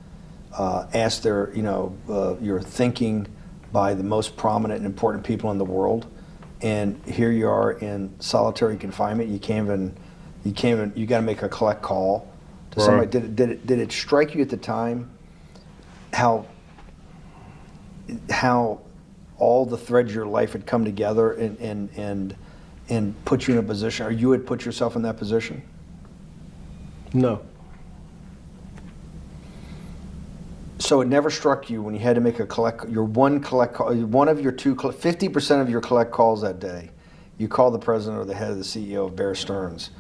B: asked their, your thinking by the most prominent and important people in the world, and here you are in solitary confinement. You got to make a collect call to somebody. Did it strike you at the time how all the threads of your life had come together and put you in a position, or you had put yourself in that position?
D: No.
B: So it never struck you when you had to make one of your 50% of your collect calls that day, you call the president or the head of the CEO of Bear Stearns.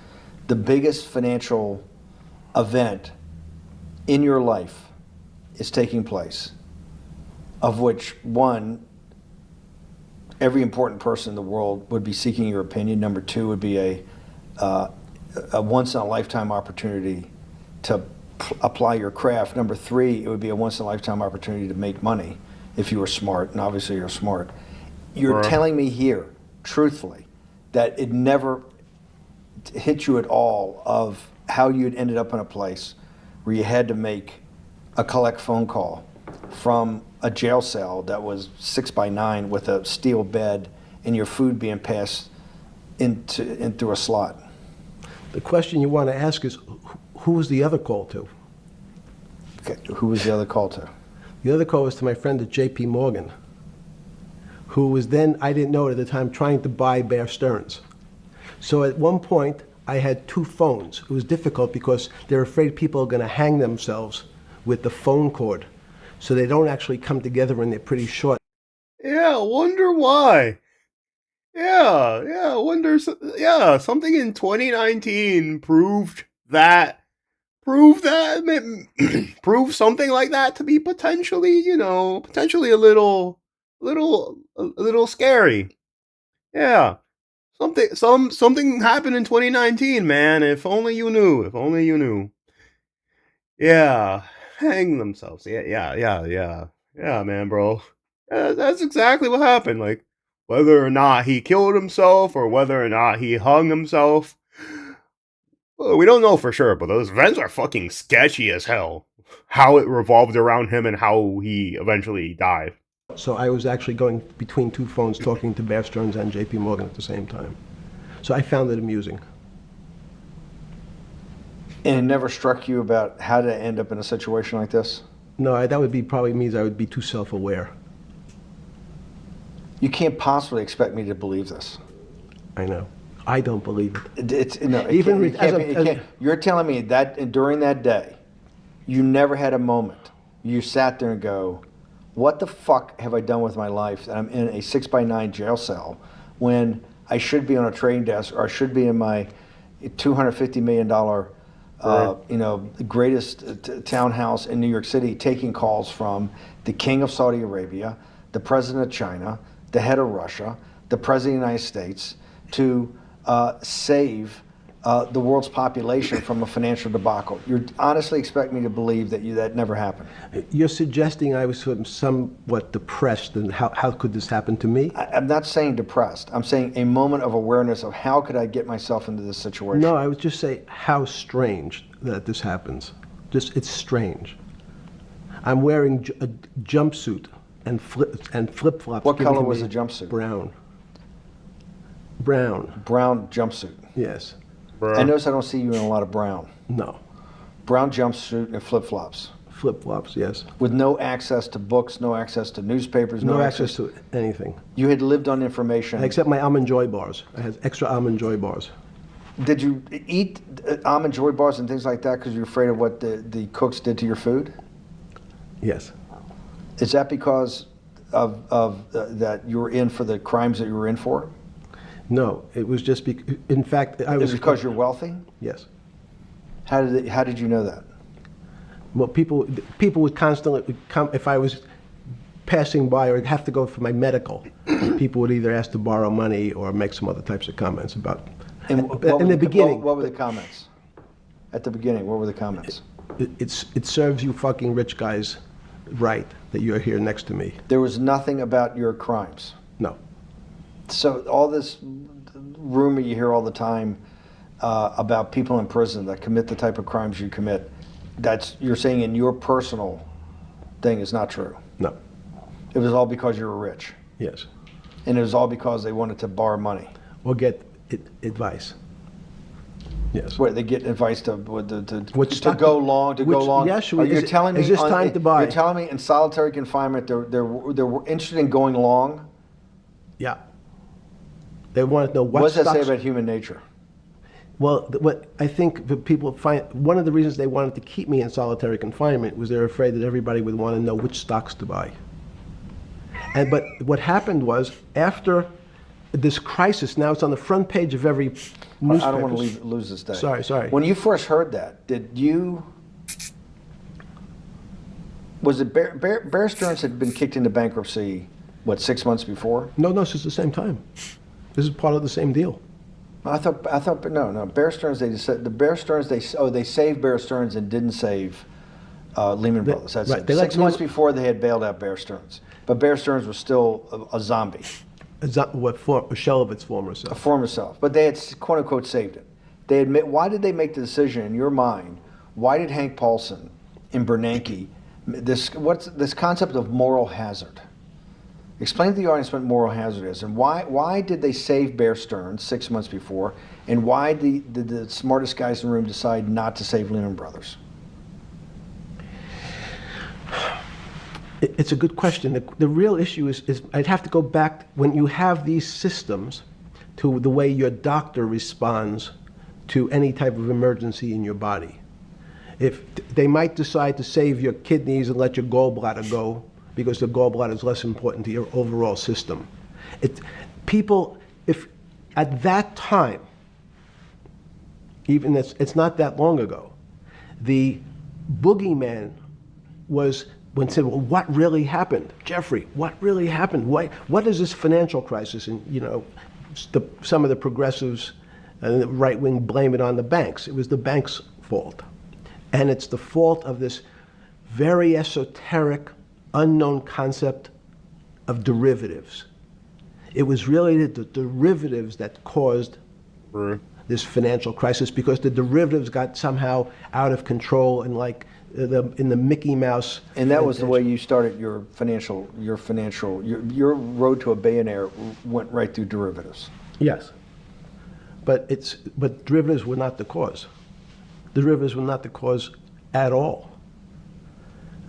B: The biggest financial event in your life is taking place, of which one, every important person in the world would be seeking your opinion. Number two would be a once in a lifetime opportunity to apply your craft. Number three, it would be a once in a lifetime opportunity to make money if you were smart, and obviously you're smart. You're telling me here, truthfully, that it never hit you at all of how you'd ended up in a place where you had to make a collect phone call from a jail cell that was 6x9 with a steel bed and your food being passed in through a slot.
D: The question you want to ask is, who was the other call to?
B: Okay, who was the other call to?
D: The other call was to my friend at J.P. Morgan, who was then, I didn't know it at the time, trying to buy Bear Stearns. So at one point, I had two phones. It was difficult because they're afraid people are going to hang themselves with the phone cord. So they don't actually come together and they're pretty short.
A: Yeah, wonder why. Something in 2019 proved proved something like that to be potentially a little scary. Yeah. Something happened in 2019, man. If only you knew. Yeah. Hang themselves. Yeah, man, bro. That's exactly what happened. Like, whether or not he killed himself or whether or not he hung himself, well, we don't know for sure, but those events are fucking sketchy as hell. How it revolved around him and how he eventually died.
D: So I was actually going between two phones talking to Bear Stearns and J.P. Morgan at the same time. So I found it amusing.
B: And it never struck you about how to end up in a situation like this?
D: No, that would be probably means I would be too self-aware.
B: You can't possibly expect me to believe this.
D: I know. I don't believe it.
B: You're telling me that during that day, you never had a moment. You sat there and go, what the fuck have I done with my life that I'm in a 6x9 jail cell when I should be on a trading desk, or I should be in my $250 million greatest townhouse in New York City, taking calls from the king of Saudi Arabia, the president of China, the head of Russia, the president of the United States, to save the world's population from a financial debacle. You honestly expect me to believe that never happened?
D: You're suggesting I was somewhat depressed, and how could this happen to me?
B: I'm not saying depressed. I'm saying a moment of awareness of how could I get myself into this situation.
D: No, I would just say how strange that this happens. It's strange. I'm wearing a jumpsuit and flip-flops.
B: What color was the jumpsuit?
D: Brown. Brown.
B: Brown jumpsuit.
D: Yes.
A: Bro.
B: I notice I don't see you in a lot of brown.
D: No.
B: Brown jumpsuit and flip-flops.
D: Flip-flops, yes.
B: With no access to books, no access to newspapers,
D: no access to anything.
B: You had lived on information.
D: Except my Almond Joy bars. I had extra Almond Joy bars.
B: Did you eat Almond Joy bars and things like that because you're afraid of what the cooks did to your food?
D: Yes.
B: Is that because of that you were in for the crimes that you were in for?
D: No, it was just in fact, I was.
B: Is it because you're wealthy?
D: Yes.
B: How did you know that?
D: Well, people would constantly come if I was passing by or have to go for my medical, people would either ask to borrow money or make some other types of comments about.
B: And
D: In the beginning,
B: what were the comments? At the beginning, what were the comments?
D: it serves you fucking rich guys right that you're here next to me.
B: There was nothing about your crimes.
D: No.
B: So all this rumor you hear all the time about people in prison that commit the type of crimes you commit, you're saying in your personal thing is not true.
D: No.
B: It was all because you were rich.
D: Yes.
B: And it was all because they wanted to borrow money.
D: Or get advice. Yes.
B: Where they get advice to
D: stock
B: go long, to go long.
D: Yes.
B: You're telling me
D: is this time to buy?
B: You're telling me in solitary confinement they're interested in going long.
D: Yeah. They want to know
B: What
D: what
B: does that say
D: stocks.
B: about human nature?
D: Well, what I think the people find, one of the reasons they wanted to keep me in solitary confinement was they're afraid that everybody would want to know which stocks to buy. But what happened was, after this crisis, now it's on the front page of every newspaper.
B: I don't want to lose this day.
D: Sorry.
B: When you first heard that, was it Bear Stearns had been kicked into bankruptcy, 6 months before?
D: No, this is the same time. This is part of the same deal.
B: I thought no. Bear Stearns, they saved Bear Stearns and didn't save Lehman Brothers. That's
D: right.
B: it.
D: They
B: 6 months
D: let
B: before they had bailed out Bear Stearns, but Bear Stearns was still a zombie,
D: A shell of its former
B: a
D: self.
B: former self. But they had quote unquote saved it. They admit. Why did they make the decision in your mind? Why did Hank Paulson and Bernanke what's this concept of moral hazard? Explain to the audience what moral hazard is, and why did they save Bear Stearns 6 months before, and why did the smartest guys in the room decide not to save Lehman Brothers?
D: It's a good question. The real issue is I'd have to go back when you have these systems to the way your doctor responds to any type of emergency in your body. If they might decide to save your kidneys and let your gallbladder go, because the gallbladder is less important to your overall system. If at that time, even it's not that long ago, the boogeyman was when said, well, what really happened? Jeffrey, what really happened? What is this financial crisis? And some of the progressives and the right wing blame it on the banks. It was the banks' fault. And it's the fault of this very esoteric, unknown concept of derivatives. It was really the derivatives that caused this financial crisis, because the derivatives got somehow out of control and in the Mickey Mouse.
B: And that was the way you started your road to a billionaire went right through derivatives.
D: Yes, but derivatives were not the cause. Derivatives were not the cause at all.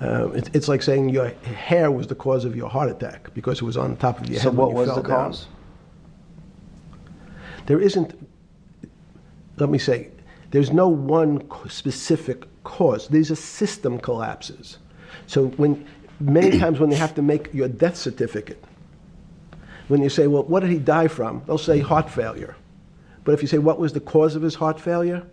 D: It's like saying your hair was the cause of your heart attack because it was on top of your head.
B: So what
D: when you
B: was
D: fell
B: the
D: down.
B: cause?
D: There isn't. Let me say, there's no one specific cause. These are system collapses. So many times when they have to make your death certificate, when you say, well, what did he die from? They'll say heart failure. But if you say, what was the cause of his heart failure?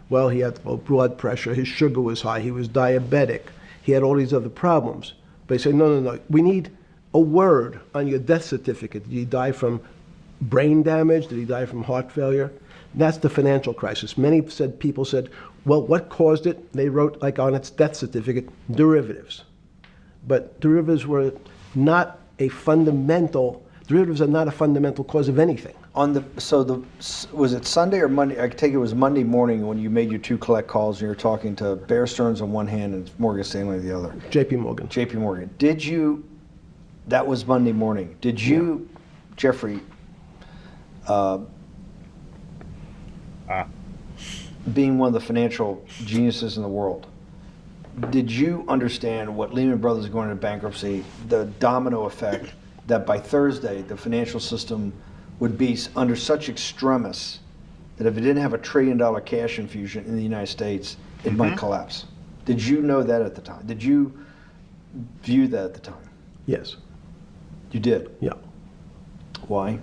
D: Well, he had low blood pressure, his sugar was high, he was diabetic, he had all these other problems. But they say, no, we need a word on your death certificate. Did he die from brain damage? Did he die from heart failure? That's the financial crisis. Many people said, well, what caused it? They wrote, like on its death certificate, derivatives. But derivatives are not a fundamental cause of anything.
B: Was it Sunday or Monday? I take it was Monday morning when you made your two collect calls and you were talking to Bear Stearns on one hand and Morgan Stanley on the other.
D: J.P. Morgan.
B: J.P. Morgan. That was Monday morning. Did you, Jeffrey, being one of the financial geniuses in the world, did you understand what Lehman Brothers going into bankruptcy, the domino effect, that by Thursday the financial system would be under such extremis that if it didn't have $1 trillion cash infusion in the United States, it might collapse? Did you know that at the time? Did you view that at the time?
D: Yes.
B: You did?
D: Yeah.
B: Why?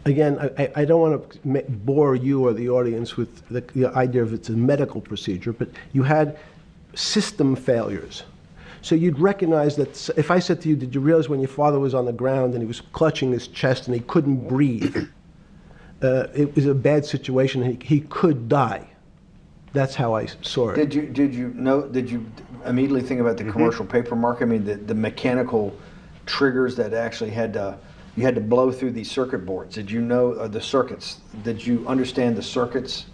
D: Again, I don't want to bore you or the audience with the idea of it's a medical procedure, but you had system failures. So you'd recognize that if I said to you, did you realize when your father was on the ground and he was clutching his chest and he couldn't breathe, it was a bad situation, he could die. That's how I saw it.
B: Did you immediately think about the commercial paper market? I mean, the mechanical triggers that actually you had to blow through these circuit boards. Did you know the circuits? Did you understand the circuits,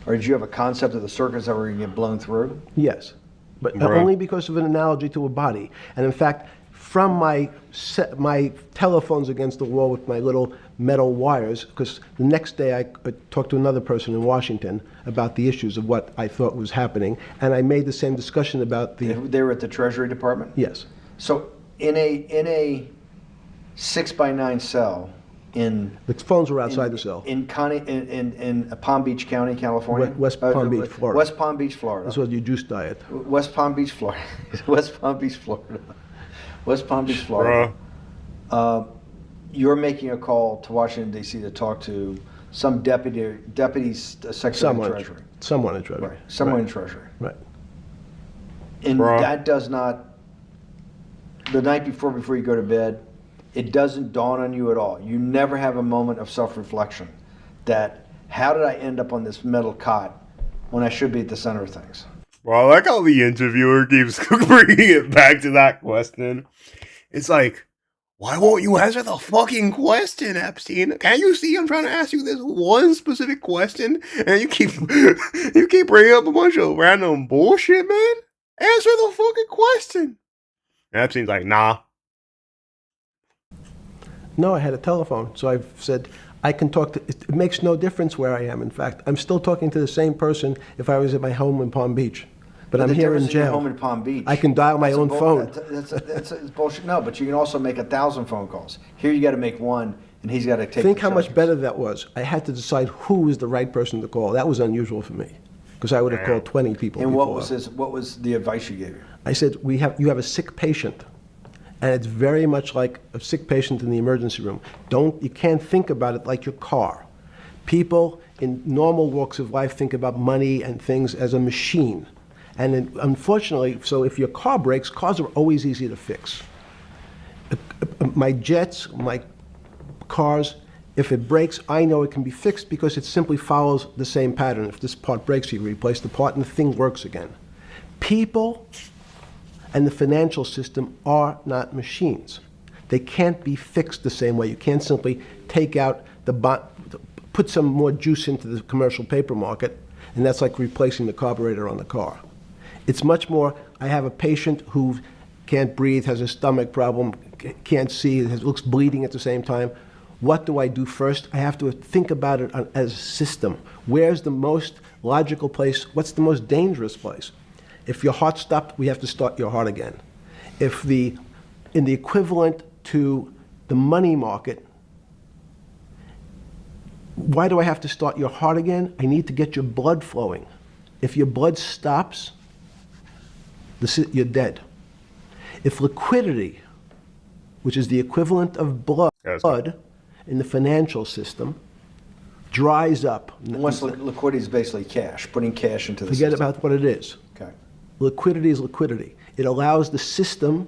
B: or did you have a concept of the circuits that were going to get blown through?
D: Yes, but
A: Right.
D: only because of an analogy to a body. And in fact, from my telephones against the wall with my little metal wires, because the next day I talked to another person in Washington about the issues of what I thought was happening, and I made the same discussion about the...
B: They were at the Treasury Department?
D: Yes.
B: So in a 6x9 cell in
D: The phones were outside the cell.
B: in Palm Beach County, California,
D: West Palm Beach, Florida.
B: West Palm Beach, Florida.
D: This was your juice diet.
B: West Palm Beach, Florida. West Palm Beach, Florida. West Palm Beach, Florida. You're making a call to Washington D.C. to talk to some deputy secretary of Treasury.
D: Someone in Treasury.
B: Right. Someone in Treasury.
D: Right.
B: And
A: Bruh.
B: that does not, the night before you go to bed, it doesn't dawn on you at all. You never have a moment of self-reflection that, how did I end up on this metal cot when I should be at the center of things?
A: Well, I like how the interviewer keeps bringing it back to that question. It's like, why won't you answer the fucking question, Epstein? Can't you see I'm trying to ask you this one specific question, and you keep bringing up a bunch of random bullshit, man? Answer the fucking question. And Epstein's like, nah.
D: No, I had a telephone, so I've said, I can talk to, it makes no difference where I am, in fact. I'm still talking to the same person if I was at my home in Palm Beach. But I'm
B: the
D: here in
B: difference your
D: jail.
B: home in Palm Beach.
D: I can dial my
B: That's a
D: own phone.
B: That's bullshit. No, but you can also make 1,000 phone calls. Here you got to make one, and he's got to take.
D: Think
B: the
D: how much
B: charges.
D: better that was. I had to decide who was the right person to call. That was unusual for me, because I would have called 20 people
B: And
D: before.
B: what was the advice you gave him?
D: I said, you have a sick patient, and it's very much like a sick patient in the emergency room. You can't think about it like your car. People in normal walks of life think about money and things as a machine. And unfortunately, so if your car breaks, cars are always easy to fix. My jets, my cars, if it breaks, I know it can be fixed because it simply follows the same pattern. If this part breaks, you replace the part and the thing works again. People and the financial system are not machines. They can't be fixed the same way. You can't simply take out put some more juice into the commercial paper market, and that's like replacing the carburetor on the car. It's much more, I have a patient who can't breathe, has a stomach problem, can't see, looks bleeding at the same time. What do I do first? I have to think about it as a system. Where's the most logical place? What's the most dangerous place? If your heart stopped, we have to start your heart again. In the equivalent to the money market, why do I have to start your heart again? I need to get your blood flowing. If your blood stops, you're dead. If liquidity, which is the equivalent of blood in the financial system, dries up.
B: Once liquidity is basically cash, putting cash into the
D: Forget
B: system.
D: about what it is.
B: Okay.
D: Liquidity is liquidity. It allows the system,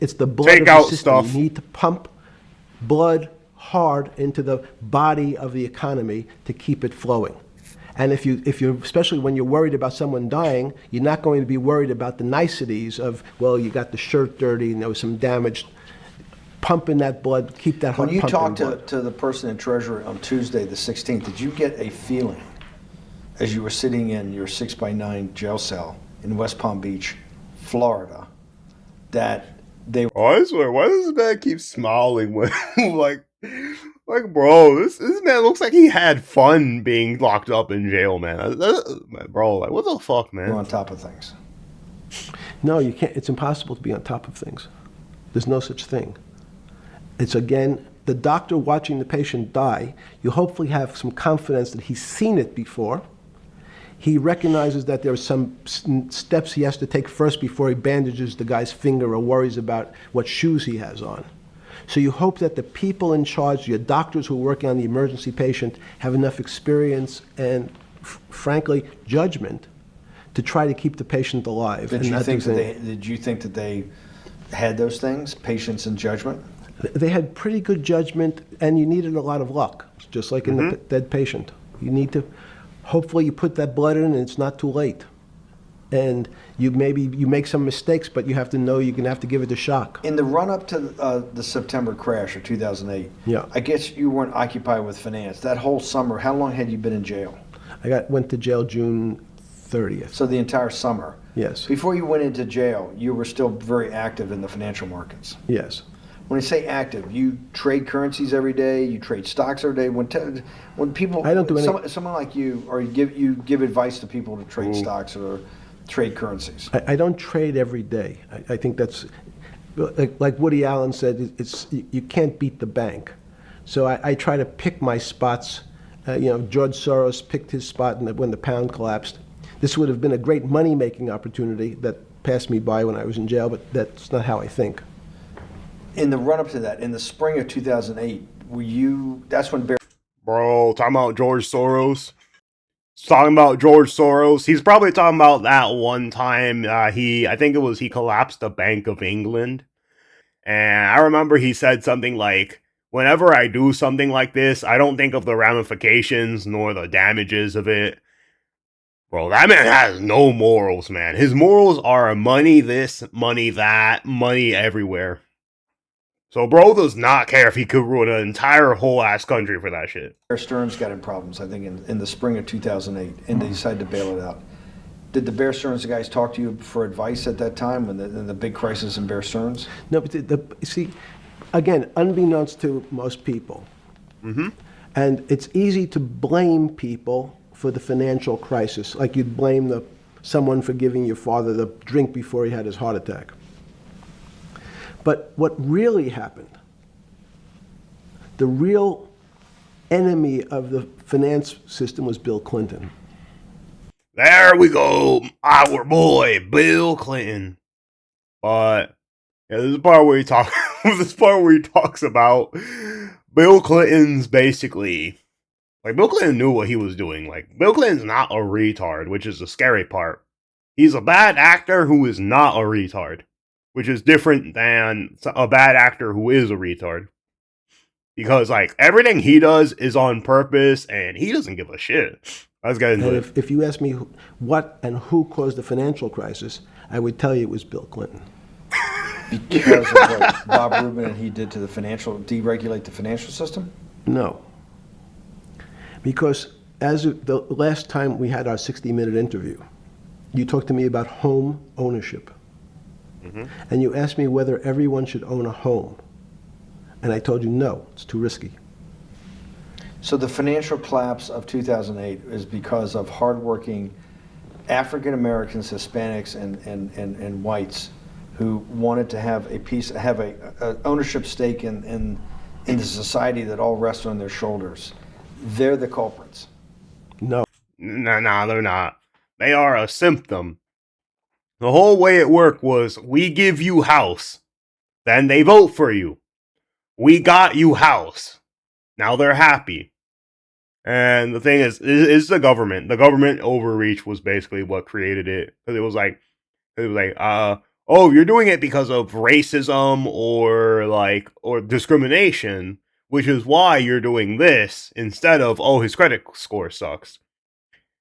D: it's the blood
A: Take
D: of the
A: out
D: system.
A: stuff.
D: You need to pump blood hard into the body of the economy to keep it flowing. And if you're, especially when you're worried about someone dying, you're not going to be worried about the niceties of, well, you got the shirt dirty and there was some damage. Pump in that blood, keep that heart
B: When you
D: pumping
B: talked to the person in Treasury on Tuesday, the 16th, did you get a feeling as you were sitting in your 6x9 jail cell in West Palm Beach, Florida, that they
A: Oh, I swear, why does this man keep smiling when, like, bro, this man looks like he had fun being locked up in jail, man. Bro, like, what the fuck,
B: were
A: man?
B: on top of things?
D: No, you can't. It's impossible to be on top of things. There's no such thing. It's, again, the doctor watching the patient die. You hopefully have some confidence that he's seen it before. He recognizes that there are some steps he has to take first before he bandages the guy's finger or worries about what shoes he has on. So you hope that the people in charge, your doctors who are working on the emergency patient, have enough experience and, frankly, judgment to try to keep the patient alive.
B: Did
D: and
B: you
D: not
B: think
D: do
B: that
D: anything.
B: did you think that they had those things, patience and judgment?
D: They had pretty good judgment, and you needed a lot of luck, just like in the dead patient. You need to, hopefully you put that blood in and it's not too late. And you make some mistakes, but you have to know you're going to have to give it a shock.
B: In the run-up to the September crash of 2008,
D: Yeah.
B: I guess you weren't occupied with finance. That whole summer, how long had you been in jail?
D: Went to jail June 30th.
B: So the entire summer.
D: Yes.
B: Before you went into jail, you were still very active in the financial markets.
D: Yes.
B: When I say active, you trade currencies every day, you trade stocks every day. When people,
D: I don't do any.
B: someone like you, or you give advice to people to trade stocks or trade currencies.
D: I don't trade every day. I think that's, like Woody Allen said, you can't beat the bank. So I try to pick my spots. George Soros picked his spot when the pound collapsed. This would have been a great money-making opportunity that passed me by when I was in jail, but that's not how I think.
B: In the run-up to that, in the spring of 2008, that's when
A: Bro, talking about George Soros. Talking about George Soros. He's probably talking about that one time I think it was he collapsed the Bank of England. And I remember he said something like, whenever I do something like this, I don't think of the ramifications nor the damages of it. Bro, that man has no morals, man. His morals are money this, money that, money everywhere. So bro does not care if he could ruin an entire whole ass country for that shit.
B: Bear Stearns got in problems, I think, in the spring of 2008, and they decided to bail it out. Did the Bear Stearns guys talk to you for advice at that time in the big crisis in Bear Stearns?
D: No, but see, again, unbeknownst to most people, and it's easy to blame people for the financial crisis, like you'd blame someone for giving your father the drink before he had his heart attack. But what really happened, the real enemy of the finance system was Bill Clinton.
A: There we go, our boy, Bill Clinton. But yeah, this is the part where he talks about Bill Clinton's basically, like, Bill Clinton knew what he was doing. Like, Bill Clinton's not a retard, which is the scary part. He's a bad actor who is not a retard, which is different than a bad actor who is a retard. Because, like, everything he does is on purpose, and he doesn't give a shit. Let's get into it.
D: If you ask me what and who caused the financial crisis, I would tell you it was Bill Clinton.
B: Because of what Bob Rubin and he did to deregulate the financial system?
D: No. Because the last time we had our 60-minute interview, you talked to me about home ownership. And you asked me whether everyone should own a home. And I told you, no, it's too risky.
B: So the financial collapse of 2008 is because of hardworking African Americans, Hispanics, and whites who wanted to have a ownership stake in the society that all rests on their shoulders. They're the culprits.
D: No.
A: Nah, they're not. They are a symptom. The whole way it worked was, we give you house, then they vote for you. We got you house. Now they're happy. And the thing is, it's the government. The government overreach was basically what created it. Because it was like, oh, you're doing it because of racism or discrimination, which is why you're doing this, instead of, oh, his credit score sucks.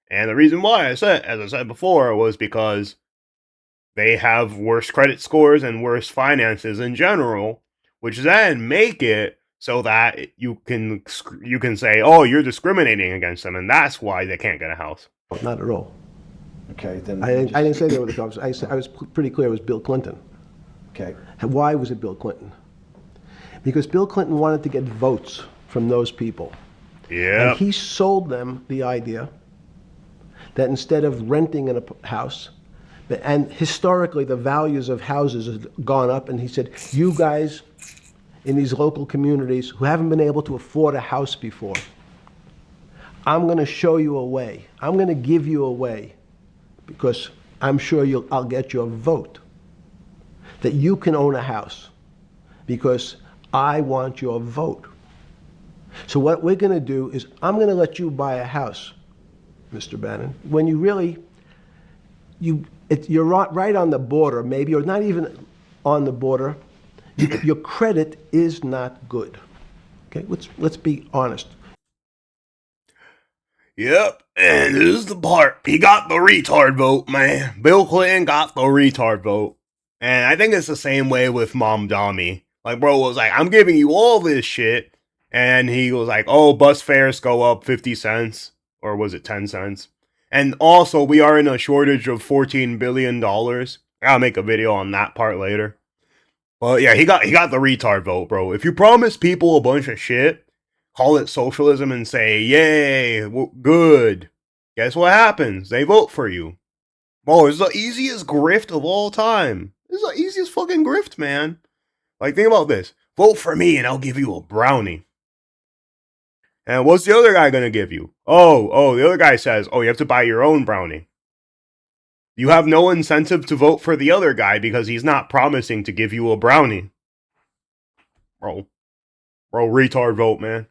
A: And the reason why as I said before, was because they have worse credit scores and worse finances in general, which then make it so that you can say, oh, you're discriminating against them, and that's why they can't get a house.
D: Not at all.
B: Okay, then
D: I didn't say they were the culprits. I was pretty clear it was Bill Clinton.
B: Okay.
D: And why was it Bill Clinton? Because Bill Clinton wanted to get votes from those people.
A: Yeah.
D: And he sold them the idea that instead of renting in a house, and historically the values of houses have gone up, and he said, you guys in these local communities who haven't been able to afford a house before, I'm going to show you a way. I'm going to give you a way, because I'm sure I'll get your vote, that you can own a house, because I want your vote. So what we're going to do is, I'm going to let you buy a house, Mr. Bannon, when you really you're right on the border, maybe, or not even on the border. Your credit is not good. Okay, let's be honest.
A: Yep, and this is the part. He got the retard vote, man. Bill Clinton got the retard vote. And I think it's the same way with Mom Dummy. Like, bro was like, I'm giving you all this shit. And he was like, oh, bus fares go up 50 cents. Or was it 10 cents? And also, we are in a shortage of $14 billion. I'll make a video on that part later. But yeah, he got the retard vote, bro. If you promise people a bunch of shit, call it socialism and say, yay, good. Guess what happens? They vote for you. Bro, it's the easiest grift of all time. It's the easiest fucking grift, man. Like, think about this. Vote for me and I'll give you a brownie. And what's the other guy gonna give you? Oh, the other guy says, oh, you have to buy your own brownie. You have no incentive to vote for the other guy because he's not promising to give you a brownie. Bro, retard vote, man.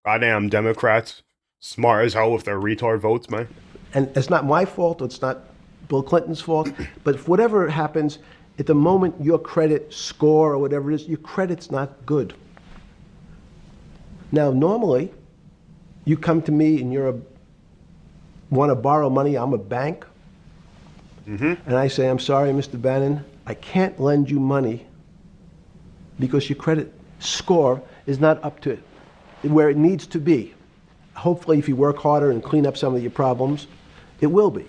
A: Goddamn Democrats. Smart as hell with their retard votes, man.
D: And it's not my fault, it's not Bill Clinton's fault, but if whatever happens, at the moment your credit score or whatever it is, your credit's not good. Now, normally, you come to me and want to borrow money, I'm a bank, and I say, I'm sorry, Mr. Bannon, I can't lend you money because your credit score is not up to where it needs to be. Hopefully, if you work harder and clean up some of your problems, it will be.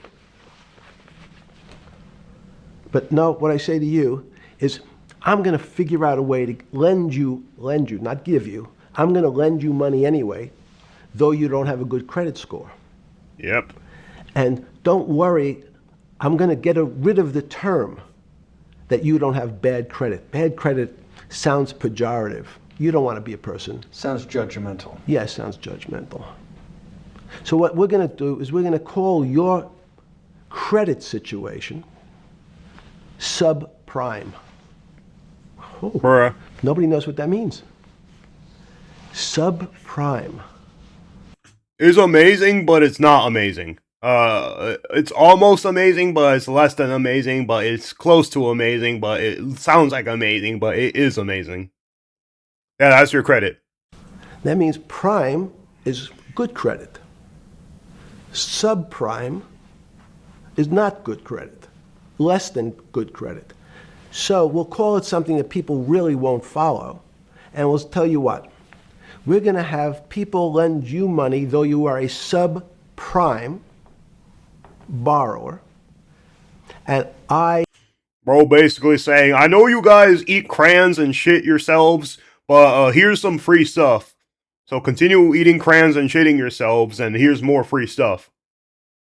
D: But no, what I say to you is, I'm going to figure out a way to lend you, not give you. I'm going to lend you money anyway, though you don't have a good credit score.
A: Yep.
D: And don't worry, I'm going to get rid of the term that you don't have bad credit. Bad credit sounds pejorative. You don't want to be a person.
B: Sounds judgmental.
D: Yeah, sounds judgmental. So what we're going to do is we're going to call your credit situation subprime. Oh,
A: Bruh.
D: nobody knows what that means. Subprime.
A: It's amazing, but it's not amazing. It's almost amazing, but it's less than amazing, but it's close to amazing, but it sounds like amazing, but it is amazing. Yeah, that's your credit.
D: That means prime is good credit. Subprime is not good credit, less than good credit. So we'll call it something that people really won't follow. And we'll tell you what, we're going to have people lend you money, though you are a subprime borrower. And
A: Bro, basically saying, I know you guys eat crayons and shit yourselves, but here's some free stuff. So continue eating crayons and shitting yourselves, and here's more free stuff.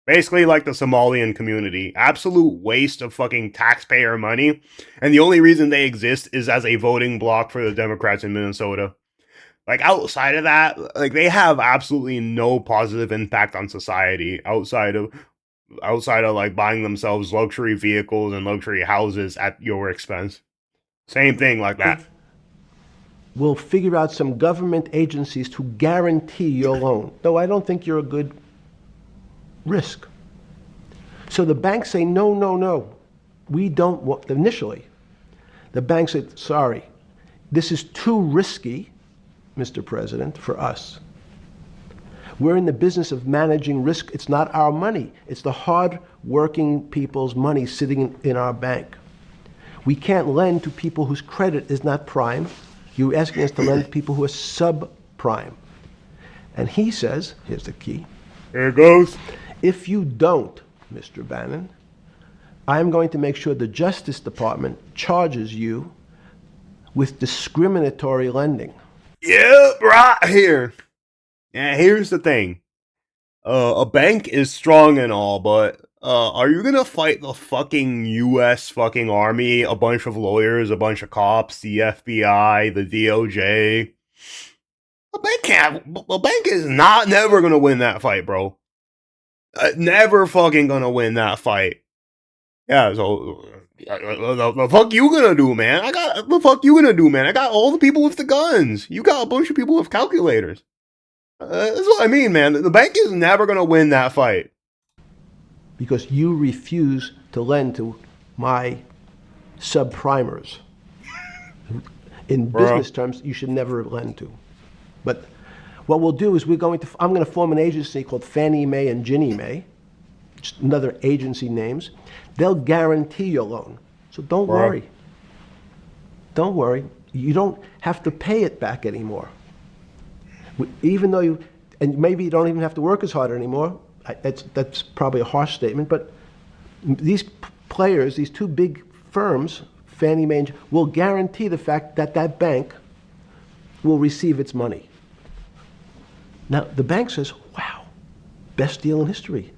A: Basically like the Somalian community. Absolute waste of fucking taxpayer money. And the only reason they exist is as a voting bloc for the Democrats in Minnesota. Like, outside of that, like, they have absolutely no positive impact on society outside of like buying themselves luxury vehicles and luxury houses at your expense. Same thing like that.
D: we'll figure out some government agencies to guarantee your loan, though I don't think you're a good risk. So the banks say, no, no, no, we don't want, initially, the bank said, sorry, this is too risky, Mr. President, for us. We're in the business of managing risk. It's not our money. It's the hard-working people's money sitting in our bank. We can't lend to people whose credit is not prime. You're asking us to lend to people who are subprime. And he says, here's the key.
A: Here it goes.
D: If you don't, Mr. Bannon, I'm going to make sure the Justice Department charges you with discriminatory lending.
A: Yep, right here. And here's the thing. A bank is strong and all, but are you gonna fight the fucking U.S. fucking army, a bunch of lawyers, a bunch of cops, the FBI, the DOJ? A bank is never gonna win that fight, bro. Never fucking gonna win that fight. Yeah, so the fuck you gonna do, man? I got all the people with the guns. You got a bunch of people with calculators. That's what I mean, man. The bank is never gonna win that fight.
D: because you refuse to lend to my subprimers. In business terms, you should never lend to. But what we'll do is I'm going to form an agency called Fannie Mae and Ginnie Mae, just another agency names. They'll guarantee your loan. So don't worry. Don't worry. You don't have to pay it back anymore. Even though and maybe you don't even have to work as hard anymore. That's probably a harsh statement, but these players, these two big firms, Fannie Mae, will guarantee the fact that that bank will receive its money. Now, the bank says, wow, best deal in history.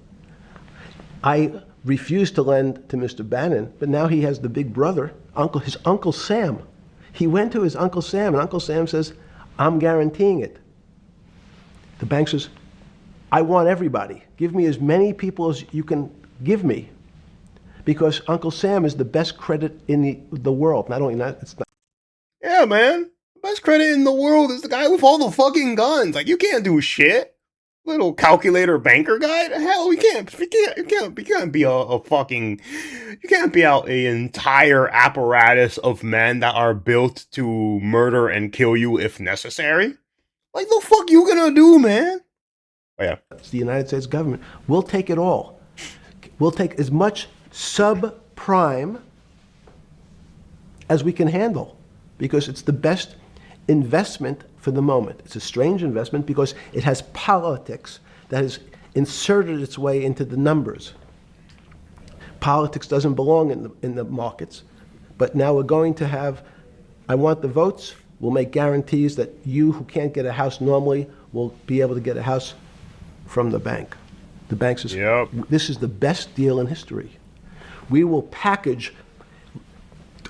D: I refused to lend to Mr. Bannon, but now he has the big brother, his Uncle Sam. He went to his Uncle Sam, and Uncle Sam says, I'm guaranteeing it. The bank says, I want everybody. Give me as many people as you can give me, because Uncle Sam is the best credit in the world. Not only that, it's not.
A: Yeah, man. The best credit in the world is the guy with all the fucking guns. Like, you can't do shit. Little calculator banker guy? The hell, you can't be a fucking, you can't be out an entire apparatus of men that are built to murder and kill you if necessary. Like, the fuck you gonna do, man? Oh, yeah.
D: It's the United States government. We'll take it all. We'll take as much subprime as we can handle, because it's the best investment for the moment. It's a strange investment because it has politics that has inserted its way into the numbers. Politics doesn't belong in the markets, but now we're going to have, I want the votes, we'll make guarantees that you who can't get a house normally will be able to get a house from the bank. The bank says,
A: yep,
D: this is the best deal in history. We will package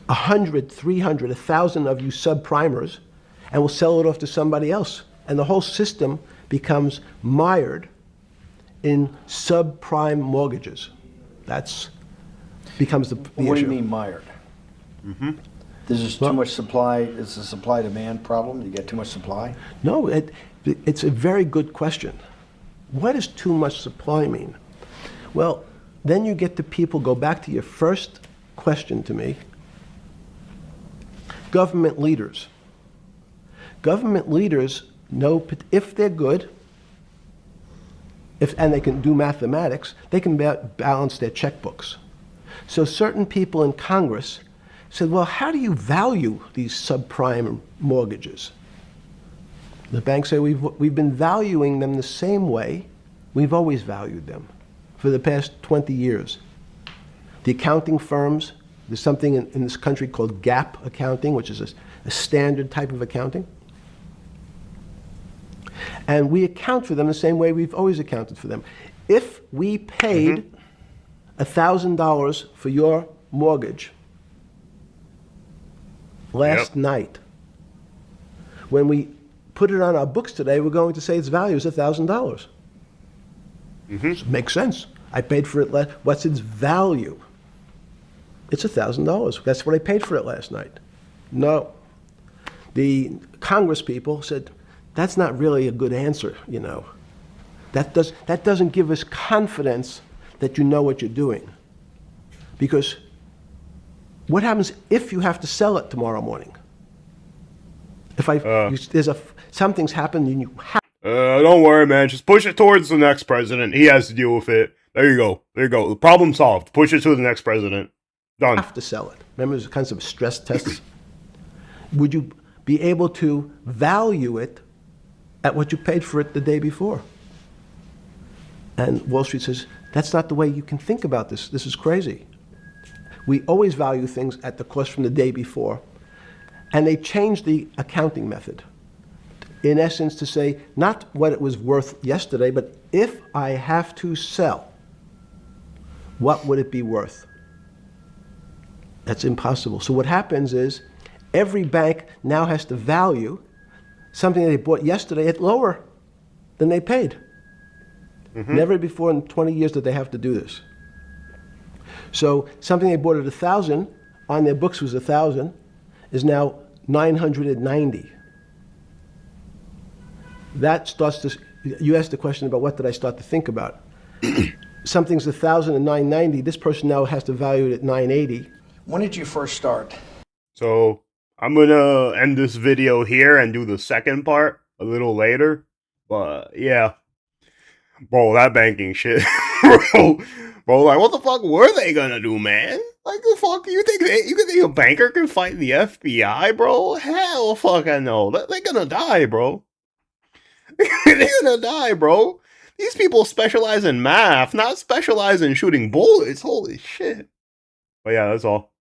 D: 100, 300, 1,000 of you subprimers, and we'll sell it off to somebody else. And the whole system becomes mired in subprime mortgages. That's becomes the
B: What do
D: issue.
B: you mean mired? Mm-hmm. There's just too much supply. It's a supply-demand problem. You get too much supply?
D: No, it's a very good question. What does too much supply mean? Well, then you get to people, go back to your first question to me, government leaders. Government leaders know if they're good, and they can do mathematics, they can balance their checkbooks. So certain people in Congress said, well, how do you value these subprime mortgages? The banks say we've been valuing them the same way we've always valued them for the past 20 years. The accounting firms, there's something in this country called GAAP accounting, which is a standard type of accounting. And we account for them the same way we've always accounted for them. If we paid $1,000 for your mortgage last night, when we put it on our books today, we're going to say its value is $1,000. It makes sense. I paid for it what's its value? It's $1,000. That's what I paid for it last night. No. The Congress people said, that's not really a good answer, you know. That doesn't give us confidence that you know what you're doing. Because what happens if you have to sell it tomorrow morning? If something's happened and you have
A: don't worry, man. Just push it towards the next president. He has to deal with it. There you go. There you go. The problem solved. Push it to the next president. Done.
D: to sell it. Remember, there's kinds of stress tests. Would you be able to value it at what you paid for it the day before? And Wall Street says, that's not the way you can think about this. This is crazy. We always value things at the cost from the day before. And they changed the accounting method. In essence, to say, not what it was worth yesterday, but if I have to sell, what would it be worth? That's impossible. So what happens is, every bank now has to value something they bought yesterday at lower than they paid. Never before in 20 years did they have to do this. So something they bought at 1,000, on their books was 1,000, is now 990. That starts to, you asked the question about what did I start to think about. something's 1,000 and 990. This person now has to value it at 980.
B: When did you first start?
A: So I'm gonna end this video here and do the second part a little later. But yeah, bro, that banking shit, bro, like what the fuck were they gonna do, man? Like the fuck you think a banker can fight the FBI, bro? Hell, fucking no, they're gonna die, bro. They're gonna die, bro. These people specialize in math, not specialize in shooting bullets. Holy shit. But yeah, that's all.